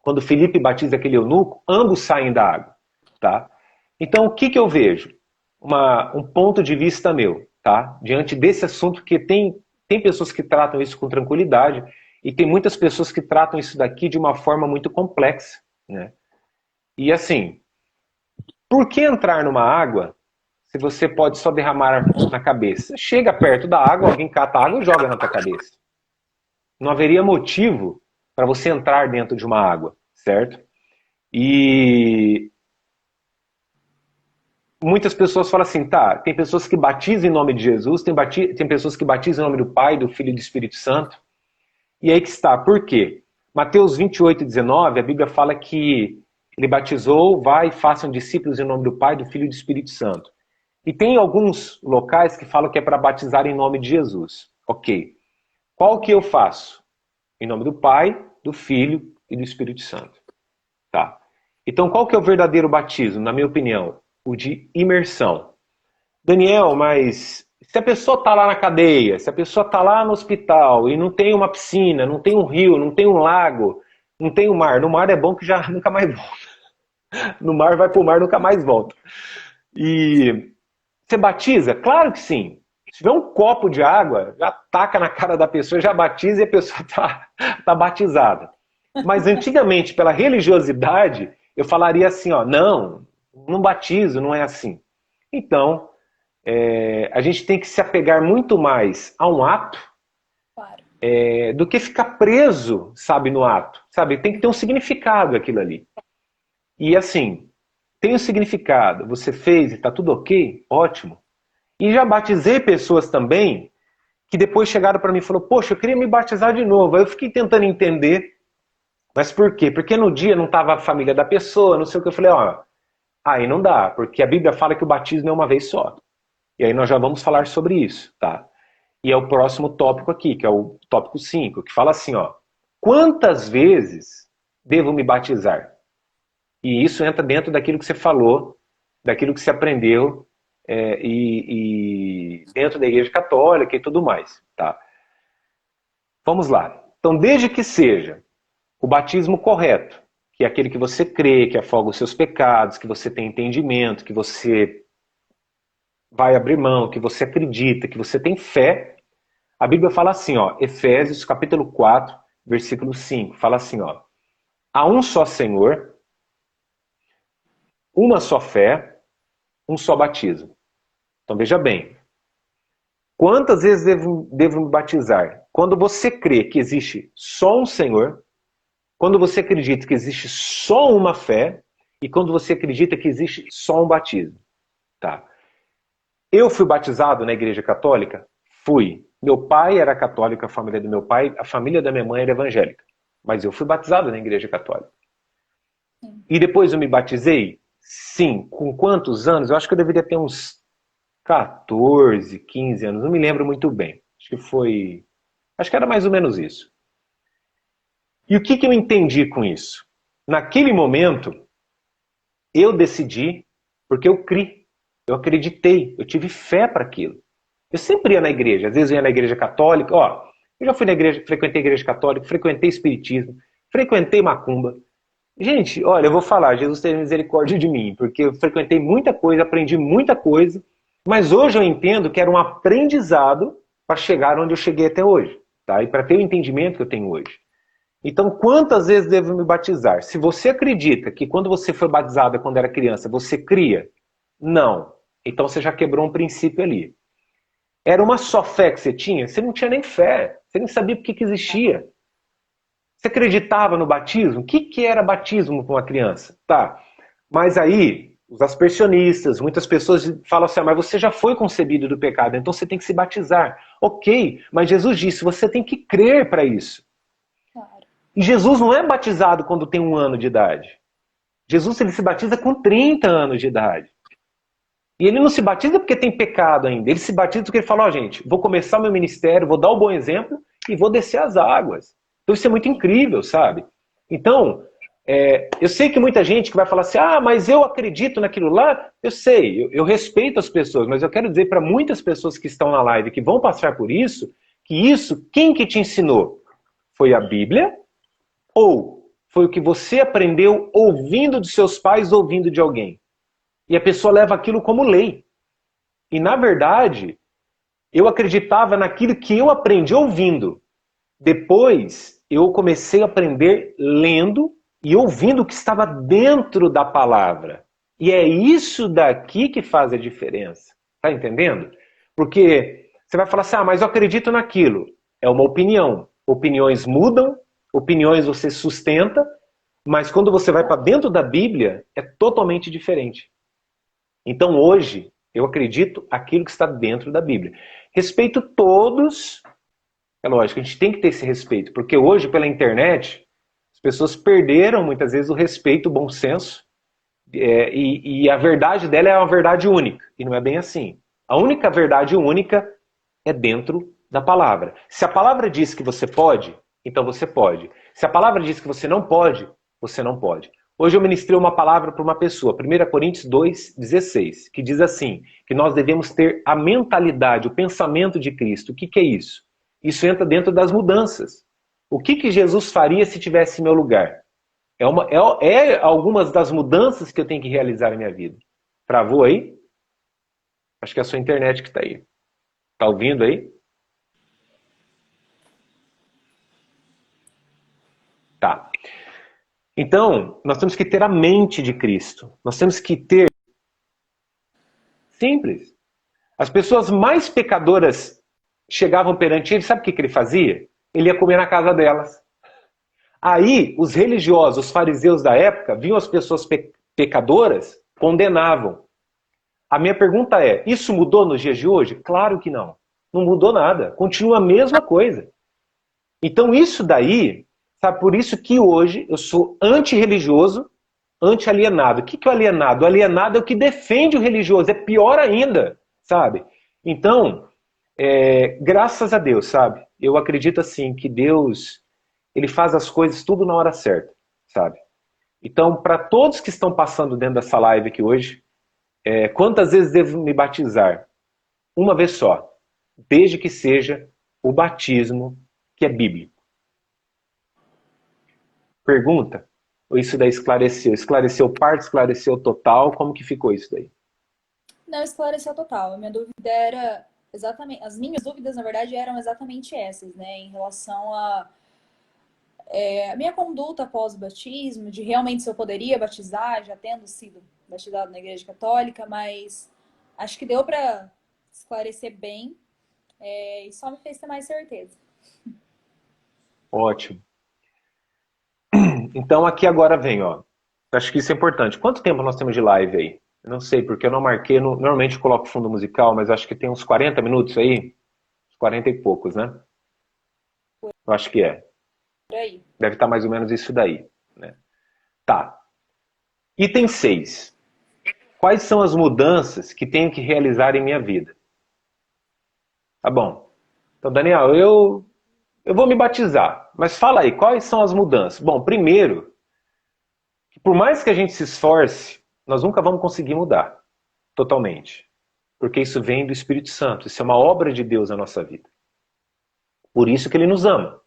quando Filipe batiza aquele eunuco, ambos saem da água. Tá? Então o que eu vejo? Um ponto de vista meu, tá? Diante desse assunto, que tem pessoas que tratam isso com tranquilidade e tem muitas pessoas que tratam isso daqui de uma forma muito complexa, né? E assim, por que entrar numa água se você pode só derramar na cabeça? Chega perto da água, alguém cata a água e joga na tua cabeça. Não haveria motivo para você entrar dentro de uma água, certo? E muitas pessoas falam assim, tá, tem pessoas que batizam em nome de Jesus, tem pessoas que batizam em nome do Pai, do Filho e do Espírito Santo. E aí que está, por quê? Mateus 28:19, a Bíblia fala que ele batizou, vai e façam discípulos em nome do Pai, do Filho e do Espírito Santo. E tem alguns locais que falam que é para batizar em nome de Jesus. Ok. Qual que eu faço? Em nome do Pai, do Filho e do Espírito Santo. Tá. Então, qual que é o verdadeiro batismo, na minha opinião? O de imersão. Daniel, mas se a pessoa está lá na cadeia, se a pessoa está lá no hospital e não tem uma piscina, não tem um rio, não tem um lago, não tem um mar. No mar é bom que já nunca mais volta. No mar vai pro mar, nunca mais volta. E você batiza? Claro que sim. Se tiver um copo de água, já taca na cara da pessoa, já batiza e a pessoa tá batizada. Mas antigamente, pela religiosidade, eu falaria assim, ó, não batizo, não é assim. Então, a gente tem que se apegar muito mais a um ato, Claro. do que ficar preso, sabe, no ato. Sabe, tem que ter um significado aquilo ali. E assim, tem um significado, você fez e está tudo ok? Ótimo. E já batizei pessoas também que depois chegaram para mim e falaram, poxa, eu queria me batizar de novo. Aí eu fiquei tentando entender, mas por quê? Porque no dia não estava a família da pessoa, não sei o que. Eu falei, ó, aí não dá, porque a Bíblia fala que o batismo é uma vez só. E aí nós já vamos falar sobre isso, tá? E é o próximo tópico aqui, que é o tópico 5, que fala assim, ó, quantas vezes devo me batizar? E isso entra dentro daquilo que você falou, daquilo que você aprendeu, e dentro da Igreja Católica e tudo mais, tá? Vamos lá. Então, desde que seja o batismo correto, que é aquele que você crê, que afoga os seus pecados, que você tem entendimento, que você vai abrir mão, que você acredita, que você tem fé, a Bíblia fala assim, ó, Efésios capítulo 4, versículo 5, fala assim, ó, há um só Senhor, uma só fé, um só batismo. Então veja bem, quantas vezes devo me batizar? Quando você crê que existe só um Senhor, quando você acredita que existe só uma fé, e quando você acredita que existe só um batismo. Tá? Eu fui batizado na Igreja Católica? Fui. Meu pai era católico, a família do meu pai, a família da minha mãe era evangélica. Mas eu fui batizado na Igreja Católica. E depois eu me batizei? Sim. Com quantos anos? Eu acho que eu deveria ter uns 14, 15 anos. Não me lembro muito bem. Acho que era mais ou menos isso. E o que eu entendi com isso? Naquele momento, eu decidi, porque eu criei. Eu acreditei, eu tive fé para aquilo. Eu sempre ia na igreja, às vezes eu ia na igreja católica, ó, eu já fui na igreja, frequentei a igreja católica, frequentei espiritismo, frequentei macumba. Gente, olha, eu vou falar, Jesus teve misericórdia de mim, porque eu frequentei muita coisa, aprendi muita coisa, mas hoje eu entendo que era um aprendizado para chegar onde eu cheguei até hoje, tá? E para ter o entendimento que eu tenho hoje. Então, quantas vezes devo me batizar? Se você acredita que quando você foi batizado quando era criança, você cria, não. Então você já quebrou um princípio ali. Era uma só fé que você tinha? Você não tinha nem fé. Você nem sabia por que existia. Você acreditava no batismo? O que era batismo para uma criança? Tá. Mas aí, os aspersionistas, muitas pessoas falam assim, mas você já foi concebido do pecado, então você tem que se batizar. Ok, mas Jesus disse, você tem que crer para isso. E Jesus não é batizado quando tem 1 ano de idade. Jesus ele se batiza com 30 anos de idade. E ele não se batiza porque tem pecado ainda. Ele se batiza porque ele fala, ó, gente, vou começar meu ministério, vou dar o bom exemplo e vou descer as águas. Então isso é muito incrível, sabe? Então, eu sei que muita gente que vai falar assim, ah, mas eu acredito naquilo lá. Eu sei, eu respeito as pessoas, mas eu quero dizer para muitas pessoas que estão na live, que vão passar por isso, que isso, quem que te ensinou? Foi a Bíblia? Ou foi o que você aprendeu ouvindo dos seus pais, ouvindo de alguém? E a pessoa leva aquilo como lei. E na verdade, eu acreditava naquilo que eu aprendi ouvindo. Depois, eu comecei a aprender lendo e ouvindo o que estava dentro da palavra. E é isso daqui que faz a diferença. Tá entendendo? Porque você vai falar assim, ah, mas eu acredito naquilo. É uma opinião. Opiniões mudam, opiniões você sustenta, mas quando você vai para dentro da Bíblia, é totalmente diferente. Então hoje, eu acredito aquilo que está dentro da Bíblia. Respeito todos, é lógico, a gente tem que ter esse respeito, porque hoje, pela internet, as pessoas perderam muitas vezes o respeito, o bom senso, e a verdade dela é uma verdade única, e não é bem assim. A única verdade única é dentro da palavra. Se a palavra diz que você pode, então você pode. Se a palavra diz que você não pode, você não pode. Hoje eu ministrei uma palavra para uma pessoa, 1 Coríntios 2,16, que diz assim, que nós devemos ter a mentalidade, o pensamento de Cristo. O que é isso? Isso entra dentro das mudanças. O que Jesus faria se tivesse em meu lugar? É algumas das mudanças que eu tenho que realizar na minha vida. Travou aí? Acho que é a sua internet que está aí. Está ouvindo aí? Tá. Então, nós temos que ter a mente de Cristo. Nós temos que ter... Simples. As pessoas mais pecadoras chegavam perante ele, sabe o que ele fazia? Ele ia comer na casa delas. Aí, os religiosos, os fariseus da época, viam as pessoas pecadoras, condenavam. A minha pergunta é, isso mudou nos dias de hoje? Claro que não. Não mudou nada. Continua a mesma coisa. Então isso daí, sabe, por isso que hoje eu sou antirreligioso, anti-alienado. O que é o alienado? O alienado é o que defende o religioso. É pior ainda, sabe? Então, graças a Deus, sabe? Eu acredito assim que Deus, ele faz as coisas tudo na hora certa, sabe? Então, para todos que estão passando dentro dessa live aqui hoje, quantas vezes devo me batizar? Uma vez só. Desde que seja o batismo que é bíblico. Pergunta? Ou isso daí esclareceu? Esclareceu parte, esclareceu total? Como que ficou isso daí? Não, esclareceu total. A minha dúvida era exatamente... As minhas dúvidas, na verdade, eram exatamente essas, né? Em relação a minha conduta após o batismo, de realmente se eu poderia batizar, já tendo sido batizado na Igreja Católica, mas acho que deu para esclarecer bem e só me fez ter mais certeza. Ótimo. Então aqui agora vem, ó. Acho que isso é importante. Quanto tempo nós temos de live aí? Eu não sei, porque eu não marquei. Normalmente eu coloco fundo musical, mas acho que tem uns 40 minutos aí. Uns 40 e poucos, né? Eu acho que é. Por aí. Deve estar mais ou menos isso daí, né? Tá. Item 6. Quais são as mudanças que tenho que realizar em minha vida? Tá bom. Então, Daniel, eu vou me batizar. Mas fala aí, quais são as mudanças? Bom, primeiro, que por mais que a gente se esforce, nós nunca vamos conseguir mudar totalmente. Porque isso vem do Espírito Santo. Isso é uma obra de Deus na nossa vida. Por isso que Ele nos ama.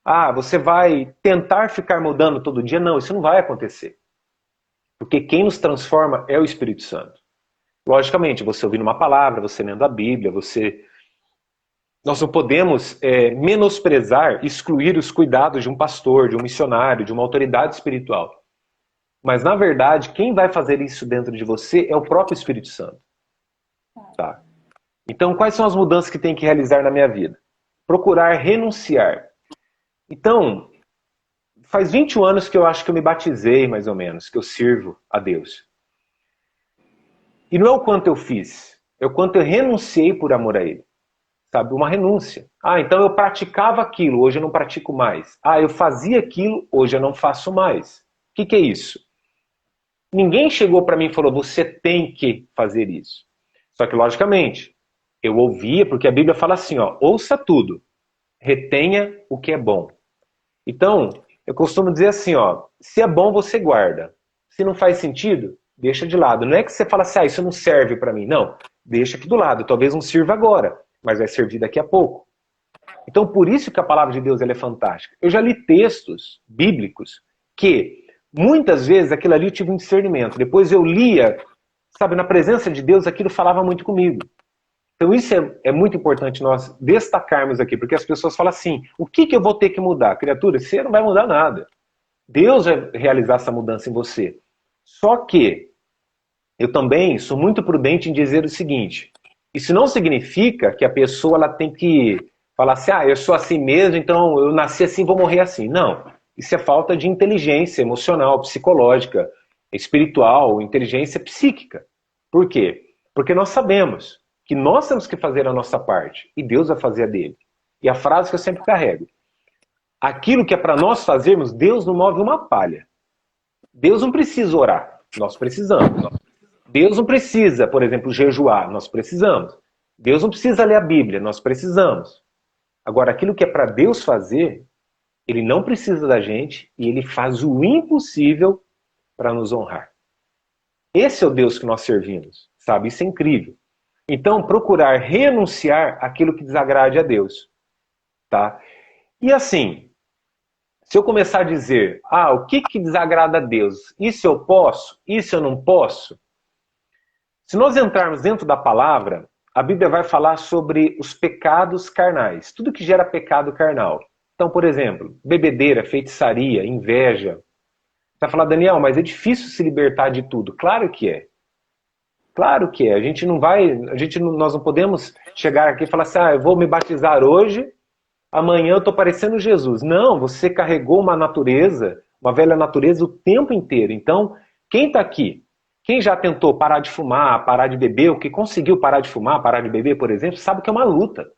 Ah, você vai tentar ficar mudando todo dia? Não, isso não vai acontecer. Porque quem nos transforma é o Espírito Santo. Logicamente, você ouvindo uma palavra, você lendo a Bíblia, nós não podemos menosprezar, excluir os cuidados de um pastor, de um missionário, de uma autoridade espiritual. Mas, na verdade, quem vai fazer isso dentro de você é o próprio Espírito Santo. Tá? Então, quais são as mudanças que tem que realizar na minha vida? Procurar renunciar. Então, faz 21 anos que eu acho que eu me batizei, mais ou menos, que eu sirvo a Deus. E não é o quanto eu fiz, é o quanto eu renunciei por amor a Ele. Sabe, uma renúncia. Ah, então eu praticava aquilo, hoje eu não pratico mais. Ah, eu fazia aquilo, hoje eu não faço mais. O que é isso? Ninguém chegou para mim e falou, você tem que fazer isso. Só que, logicamente, eu ouvia, porque a Bíblia fala assim, ó, ouça tudo, retenha o que é bom. Então, eu costumo dizer assim, ó, se é bom, você guarda. Se não faz sentido, deixa de lado. Não é que você fala assim, ah, isso não serve para mim. Não, deixa aqui do lado. Talvez não sirva agora, mas vai servir daqui a pouco. Então, por isso que a palavra de Deus ela é fantástica. Eu já li textos bíblicos que, muitas vezes, aquilo ali eu tive um discernimento. Depois eu lia, sabe, na presença de Deus, aquilo falava muito comigo. Então isso é muito importante nós destacarmos aqui, porque as pessoas falam assim, o que eu vou ter que mudar? Criatura, você não vai mudar nada. Deus vai realizar essa mudança em você. Só que eu também sou muito prudente em dizer o seguinte: isso não significa que a pessoa ela tem que falar assim, ah, eu sou assim mesmo, então eu nasci assim, vou morrer assim. Não. Isso é falta de inteligência emocional, psicológica, espiritual, inteligência psíquica. Por quê? Porque nós sabemos que nós temos que fazer a nossa parte e Deus vai fazer a dele. E a frase que eu sempre carrego: aquilo que é para nós fazermos, Deus não move uma palha. Deus não precisa orar, nós precisamos. Deus não precisa, por exemplo, jejuar, nós precisamos. Deus não precisa ler a Bíblia, nós precisamos. Agora, aquilo que é para Deus fazer, Ele não precisa da gente e Ele faz o impossível para nos honrar. Esse é o Deus que nós servimos, sabe? Isso é incrível. Então, procurar renunciar àquilo que desagrade a Deus, tá? E assim, se eu começar a dizer, ah, o que que desagrada a Deus? Isso eu posso? Isso eu não posso? Se nós entrarmos dentro da palavra, a Bíblia vai falar sobre os pecados carnais, tudo que gera pecado carnal. Então, por exemplo, bebedeira, feitiçaria, inveja. Você vai falar, Daniel, mas é difícil se libertar de tudo. Claro que é. Claro que é. A gente não vai, nós não podemos chegar aqui e falar assim, ah, eu vou me batizar hoje, amanhã eu estou parecendo Jesus. Não, você carregou uma natureza, uma velha natureza o tempo inteiro. Então, quem está aqui? Quem já tentou parar de fumar, parar de beber, o que conseguiu parar de fumar, parar de beber, por exemplo, sabe que é uma luta.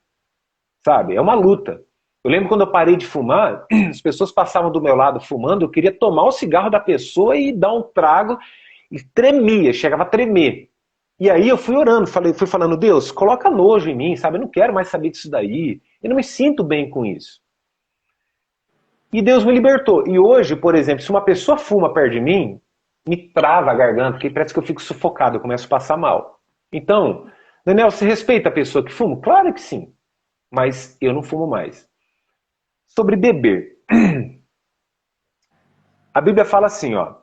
Sabe? É uma luta. Eu lembro quando eu parei de fumar, as pessoas passavam do meu lado fumando, eu queria tomar o cigarro da pessoa e dar um trago, e tremia, chegava a tremer. E aí eu fui orando, fui falando, Deus, coloca nojo em mim, sabe? Eu não quero mais saber disso daí. Eu não me sinto bem com isso. E Deus me libertou. E hoje, por exemplo, se uma pessoa fuma perto de mim, me trava a garganta, porque parece que eu fico sufocado, eu começo a passar mal. Então, Daniel, você respeita a pessoa que fuma? Claro que sim. Mas eu não fumo mais. Sobre beber. A Bíblia fala assim, ó,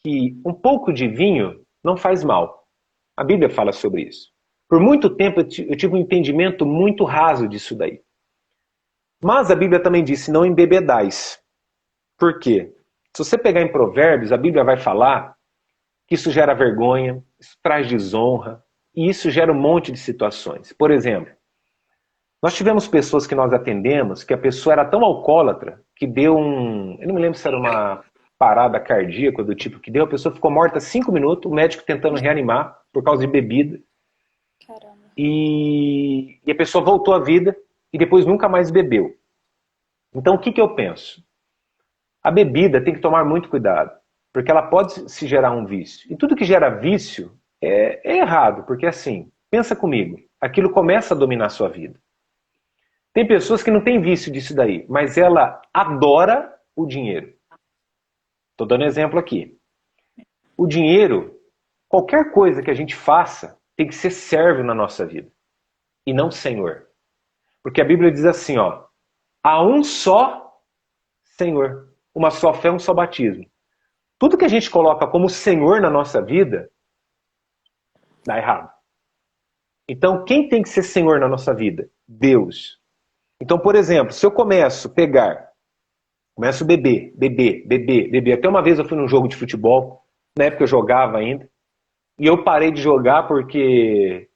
que um pouco de vinho não faz mal. A Bíblia fala sobre isso. Por muito tempo eu tive um entendimento muito raso disso daí. Mas a Bíblia também disse, não embebedais. Por quê? Se você pegar em Provérbios, a Bíblia vai falar que isso gera vergonha, isso traz desonra, e isso gera um monte de situações. Por exemplo, nós tivemos pessoas que nós atendemos que a pessoa era tão alcoólatra que deu um... Eu não me lembro se era uma parada cardíaca do tipo que deu, a pessoa ficou morta 5 minutos, o médico tentando reanimar por causa de bebida. Caramba. E a pessoa voltou à vida e depois nunca mais bebeu. Então o que, que eu penso? A bebida tem que tomar muito cuidado, porque ela pode se gerar um vício. E tudo que gera vício é errado, porque assim, pensa comigo, aquilo começa a dominar a sua vida. Tem pessoas que não têm vício disso daí, mas ela adora o dinheiro. Estou dando exemplo aqui. O dinheiro, qualquer coisa que a gente faça, tem que ser servo na nossa vida, e não Senhor. Porque a Bíblia diz assim, ó, há um só Senhor, uma só fé, um só batismo. Tudo que a gente coloca como Senhor na nossa vida, dá errado. Então, quem tem que ser Senhor na nossa vida? Deus. Então, por exemplo, se eu começo a beber. Até uma vez eu fui num jogo de futebol, na época eu jogava ainda, e eu parei de jogar porque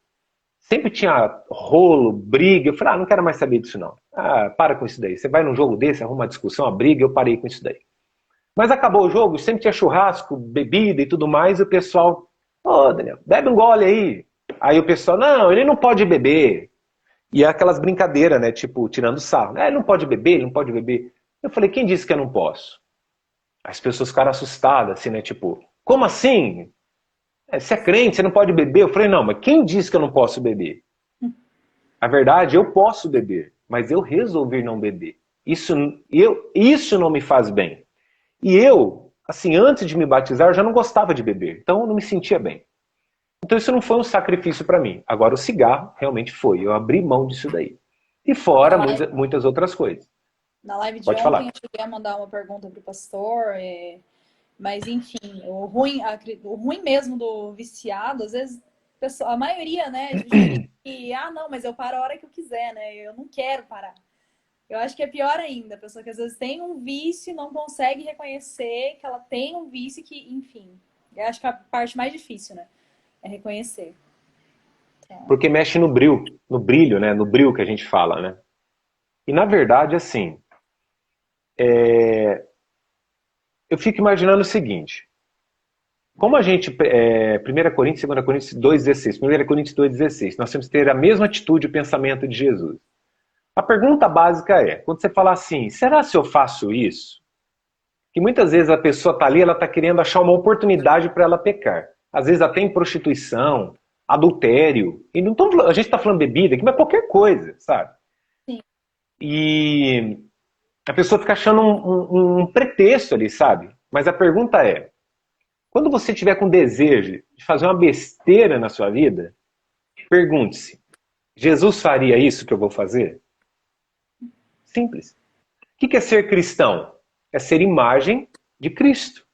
sempre tinha rolo, briga. Eu falei, não quero mais saber disso não. Ah, para com isso daí. Você vai num jogo desse, arruma uma discussão, uma briga, eu parei com isso daí. Mas acabou o jogo, sempre tinha churrasco, bebida e tudo mais, e o pessoal, Daniel, bebe um gole aí. Aí o pessoal, não, ele não pode beber. E é aquelas brincadeiras, né, tipo, tirando sarro. Ele não pode beber, ele não pode beber. Eu falei, quem disse que eu não posso? As pessoas ficaram assustadas, assim, né, tipo, como assim? Você é crente, você não pode beber? Eu falei, não, mas quem disse que eu não posso beber? A verdade, eu posso beber, mas eu resolvi não beber. Isso não me faz bem. E eu, assim, antes de me batizar, eu já não gostava de beber. Então eu não me sentia bem. Então isso não foi um sacrifício para mim. Agora o cigarro realmente foi. Eu abri mão disso daí. E fora muitas outras coisas. Na live de Pode ontem falar. eu cheguei a mandar uma pergunta para o pastor, mas enfim, o ruim mesmo do viciado, às vezes a maioria, né, justifica que, não, mas eu paro a hora que eu quiser, né, eu não quero parar. Eu acho que é pior ainda, a pessoa que às vezes tem um vício e não consegue reconhecer que ela tem um vício que, enfim, Eu acho que a parte mais difícil, né? É reconhecer. Então, Porque mexe no brilho, né? No brilho que a gente fala, né? E na verdade, assim, eu fico imaginando o seguinte: como a gente, 1 Coríntios, 2 Coríntios 2,16, 1 Coríntios 2,16, nós temos que ter a mesma atitude e pensamento de Jesus. A pergunta básica é, quando você fala assim, será se eu faço isso? Que muitas vezes a pessoa está ali, ela está querendo achar uma oportunidade para ela pecar. Às vezes até em prostituição, adultério. E não a gente está falando bebida aqui, mas qualquer coisa, sabe? sim. E a pessoa fica achando um pretexto ali, sabe? Mas a pergunta é, quando você tiver com desejo de fazer uma besteira na sua vida, pergunte-se, Jesus faria isso que eu vou fazer? Simples. O que é ser cristão? É ser imagem de Cristo.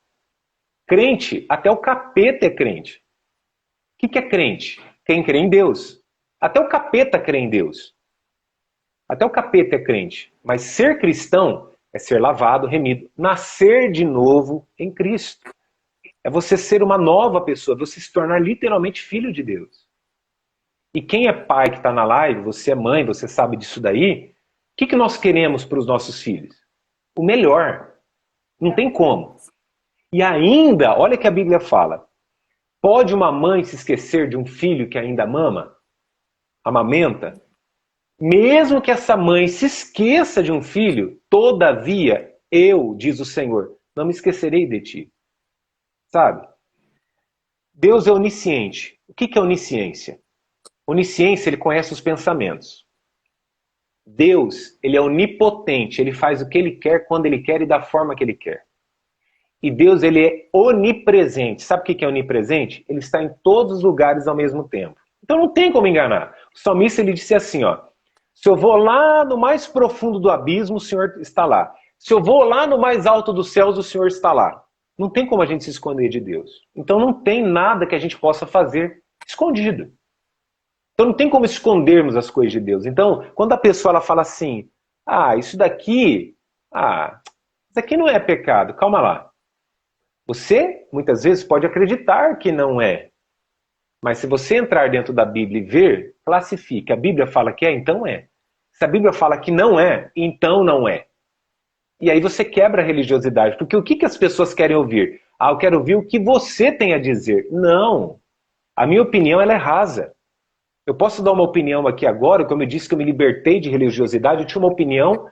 Crente, até o capeta é crente. O que é crente? Quem crê em Deus. Até o capeta crê em Deus. Até o capeta é crente. Mas ser cristão é ser lavado, remido, nascer de novo em Cristo. É você ser uma nova pessoa, você se tornar literalmente filho de Deus. E quem é pai que está na live, você é mãe, você sabe disso daí, o que nós queremos para os nossos filhos? O melhor. Não tem como. E ainda, olha o que a Bíblia fala. Pode uma mãe se esquecer de um filho que ainda mama? Amamenta? Mesmo que essa mãe se esqueça de um filho, todavia, eu, diz o Senhor, não me esquecerei de ti. Sabe? Deus é onisciente. O que é onisciência? Onisciência, ele conhece os pensamentos. Deus, ele é onipotente, ele faz o que ele quer, quando ele quer e da forma que ele quer. E Deus, ele é onipresente. Sabe o que é onipresente? Ele está em todos os lugares ao mesmo tempo. Então não tem como enganar. O salmista, ele disse assim, ó, se eu vou lá no mais profundo do abismo, o Senhor está lá. Se eu vou lá no mais alto dos céus, o Senhor está lá. Não tem como a gente se esconder de Deus. Então não tem nada que a gente possa fazer escondido. Então não tem como escondermos as coisas de Deus. Então, quando a pessoa ela fala assim, isso daqui não é pecado. Calma lá. Você, muitas vezes, pode acreditar que não é. Mas se você entrar dentro da Bíblia e ver, classifique. A Bíblia fala que é, então é. Se a Bíblia fala que não é, então não é. E aí você quebra a religiosidade. Porque o que as pessoas querem ouvir? Eu quero ouvir o que você tem a dizer. Não. A minha opinião ela é rasa. Eu posso dar uma opinião aqui agora, como eu disse que eu me libertei de religiosidade, eu tinha uma opinião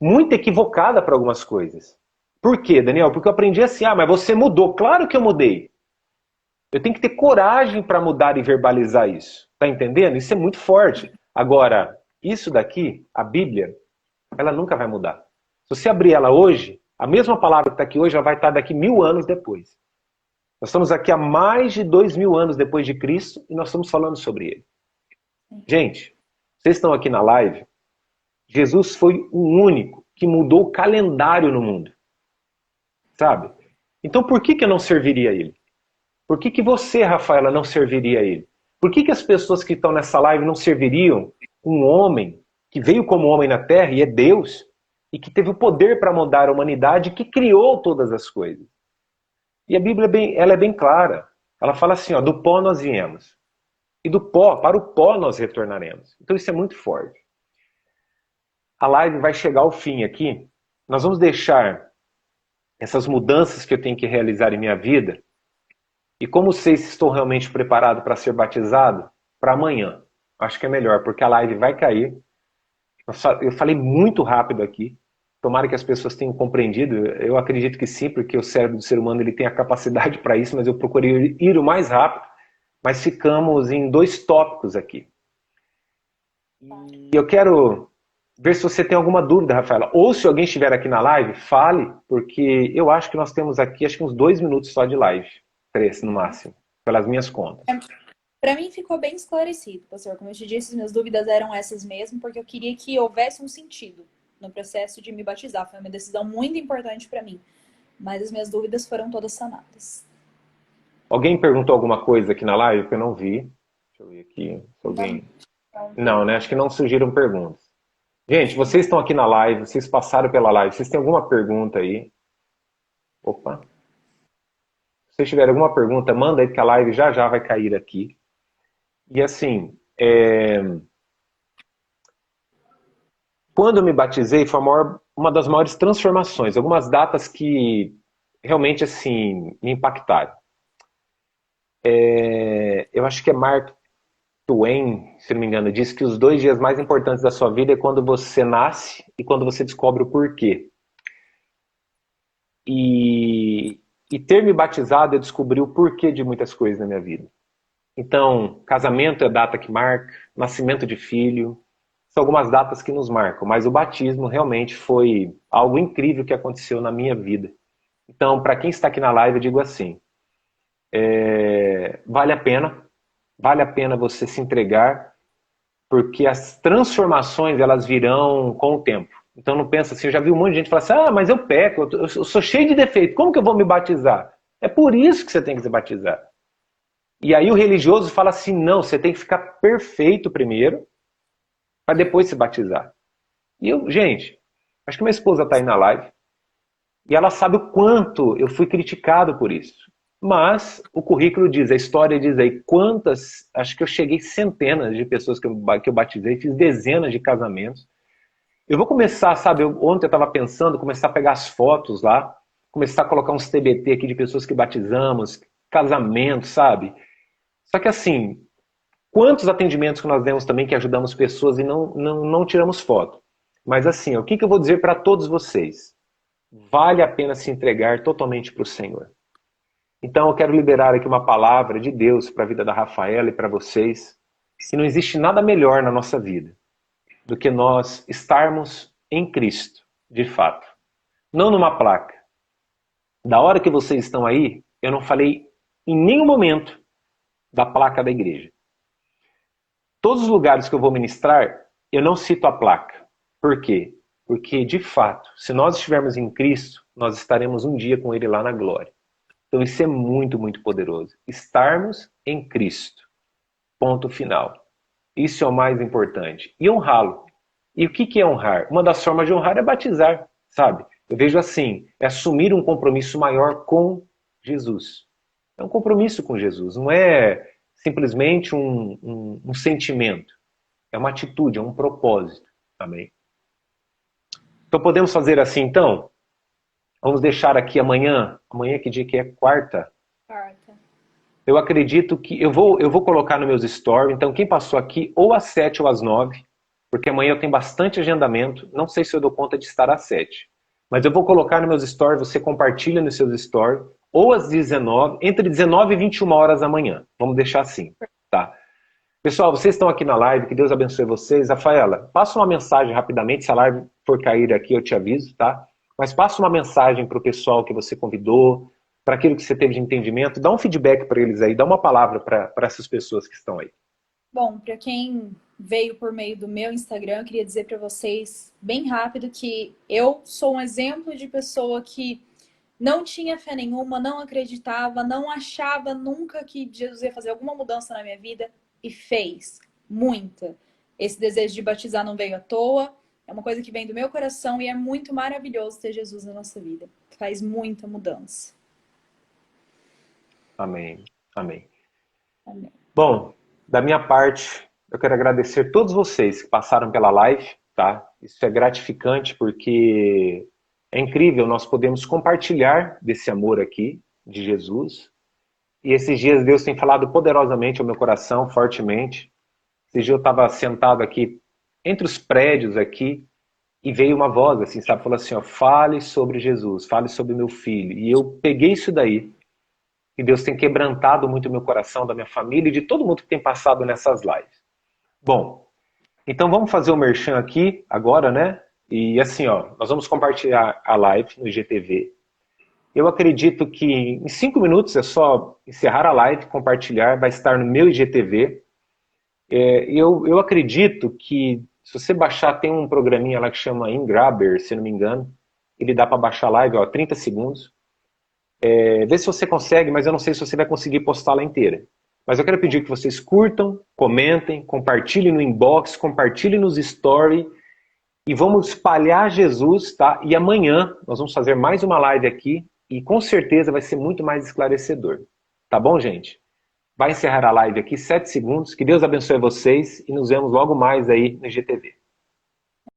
muito equivocada para algumas coisas. Por quê, Daniel? Porque eu aprendi assim, mas você mudou. Claro que eu mudei. Eu tenho que ter coragem para mudar e verbalizar isso. Tá entendendo? Isso é muito forte. Agora, isso daqui, a Bíblia, ela nunca vai mudar. Se você abrir ela hoje, a mesma palavra que está aqui hoje, ela vai estar daqui 1000 anos depois. Nós estamos aqui há mais de 2000 anos depois de Cristo e nós estamos falando sobre ele. Gente, vocês estão aqui na live, Jesus foi o único que mudou o calendário no mundo. Sabe? Então por que eu não serviria a ele? Por que você, Rafaela, não serviria a ele? Por que as pessoas que estão nessa live não serviriam um homem que veio como homem na Terra e é Deus e que teve o poder para mudar a humanidade e que criou todas as coisas? E a Bíblia ela é bem clara. Ela fala assim, do pó nós viemos. E do pó, para o pó nós retornaremos. Então isso é muito forte. A live vai chegar ao fim aqui. Nós vamos deixar essas mudanças que eu tenho que realizar em minha vida. E como sei se estou realmente preparado para ser batizado, para amanhã. Acho que é melhor, porque a live vai cair. Eu falei muito rápido aqui. Tomara que as pessoas tenham compreendido. Eu acredito que sim, porque o cérebro do ser humano ele tem a capacidade para isso, mas eu procurei ir o mais rápido. Mas ficamos em 2 tópicos aqui. E eu quero ver se você tem alguma dúvida, Rafaela. Ou se alguém estiver aqui na live, fale, porque eu acho que nós temos aqui acho que uns 2 minutos só de live. 3 no máximo, pelas minhas contas. Para mim ficou bem esclarecido, pastor. Como eu te disse, minhas dúvidas eram essas mesmo, porque eu queria que houvesse um sentido no processo de me batizar. Foi uma decisão muito importante para mim. Mas as minhas dúvidas foram todas sanadas. Alguém perguntou alguma coisa aqui na live que eu não vi? Deixa eu ver aqui. Se alguém... Não, né? Acho que não surgiram perguntas. Gente, vocês estão aqui na live, vocês passaram pela live. Vocês têm alguma pergunta aí? Opa. Se vocês tiverem alguma pergunta, manda aí que a live já já vai cair aqui. E assim, quando eu me batizei foi uma das maiores transformações. Algumas datas que realmente assim me impactaram. Eu acho que é Mark Twain, se não me engano, disse que os 2 dias mais importantes da sua vida é quando você nasce e quando você descobre o porquê. E ter me batizado, eu descobri o porquê de muitas coisas na minha vida. Então, casamento é data que marca, nascimento de filho, são algumas datas que nos marcam, mas o batismo realmente foi algo incrível que aconteceu na minha vida. Então, para quem está aqui na live, eu digo assim, vale a pena você se entregar, porque as transformações, elas virão com o tempo. Então não pensa assim, eu já vi um monte de gente falar assim, mas eu peco, eu sou cheio de defeito, como que eu vou me batizar? É por isso que você tem que se batizar. E aí o religioso fala assim, não, você tem que ficar perfeito primeiro, para depois se batizar. E eu, gente, acho que minha esposa está aí na live, e ela sabe o quanto eu fui criticado por isso. Mas o currículo diz, a história diz aí, quantas, acho que eu cheguei centenas de pessoas que eu batizei, fiz dezenas de casamentos. Eu vou começar, sabe, ontem eu estava pensando, começar a pegar as fotos lá, começar a colocar uns TBT aqui de pessoas que batizamos, casamentos, sabe? Só que assim, quantos atendimentos que nós demos também que ajudamos pessoas e não tiramos foto. Mas assim, o que eu vou dizer para todos vocês? Vale a pena se entregar totalmente para o Senhor. Então eu quero liberar aqui uma palavra de Deus para a vida da Rafaela e para vocês. Que não existe nada melhor na nossa vida do que nós estarmos em Cristo, de fato. Não numa placa. Da hora que vocês estão aí, eu não falei em nenhum momento da placa da igreja. Todos os lugares que eu vou ministrar, eu não cito a placa. Por quê? Porque, de fato, se nós estivermos em Cristo, nós estaremos um dia com Ele lá na glória. Então isso é muito, muito poderoso. Estarmos em Cristo. Ponto final. Isso é o mais importante. E honrá-lo. E o que é honrar? Uma das formas de honrar é batizar, sabe? Eu vejo assim, é assumir um compromisso maior com Jesus. É um compromisso com Jesus, não é simplesmente um sentimento. É uma atitude, é um propósito. Amém? Então podemos fazer assim, então? Vamos deixar aqui amanhã que dia que é? Quarta? Quarta. Eu acredito que eu vou colocar nos meus stories, então quem passou aqui ou às 7 ou às 9, porque amanhã eu tenho bastante agendamento, não sei se eu dou conta de estar às 7. Mas eu vou colocar nos meus stories, você compartilha nos seus stories, ou às 19, entre 19 e 21 horas amanhã. Vamos deixar assim, tá? Pessoal, vocês estão aqui na live, que Deus abençoe vocês. Rafaela, passa uma mensagem rapidamente, se a live for cair aqui eu te aviso, tá? Mas passa uma mensagem para o pessoal que você convidou, para aquilo que você teve de entendimento, dá um feedback para eles aí, dá uma palavra para essas pessoas que estão aí. Bom, para quem veio por meio do meu Instagram, eu queria dizer para vocês, bem rápido, que eu sou um exemplo de pessoa que não tinha fé nenhuma, não acreditava, não achava nunca que Jesus ia fazer alguma mudança na minha vida, e fez muita. Esse desejo de batizar não veio à toa, é uma coisa que vem do meu coração e é muito maravilhoso ter Jesus na nossa vida. Faz muita mudança. Amém. Amém. Amém. Bom, da minha parte, eu quero agradecer todos vocês que passaram pela live, tá? Isso é gratificante porque é incrível, nós podemos compartilhar desse amor aqui, de Jesus. E esses dias Deus tem falado poderosamente ao meu coração, fortemente. Esse dia eu estava sentado aqui, entre os prédios aqui, e veio uma voz assim, sabe? Falou assim, ó, fale sobre Jesus, fale sobre meu filho. E eu peguei isso daí, e Deus tem quebrantado muito o meu coração, da minha família e de todo mundo que tem passado nessas lives. Bom, então vamos fazer o merchan aqui agora, né? E assim, ó, nós vamos compartilhar a live no IGTV. Eu acredito que em 5 minutos é só encerrar a live, compartilhar, vai estar no meu IGTV. Eu acredito que se você baixar, tem um programinha lá que chama InGrabber, se não me engano. Ele dá para baixar a live, ó, 30 segundos. Vê se você consegue, mas eu não sei se você vai conseguir postá-la inteira. Mas eu quero pedir que vocês curtam, comentem, compartilhem no inbox, compartilhem nos stories e vamos espalhar Jesus, tá? E amanhã nós vamos fazer mais uma live aqui e com certeza vai ser muito mais esclarecedor. Tá bom, gente? Vai encerrar a live aqui, 7 segundos. Que Deus abençoe vocês e nos vemos logo mais aí no IGTV.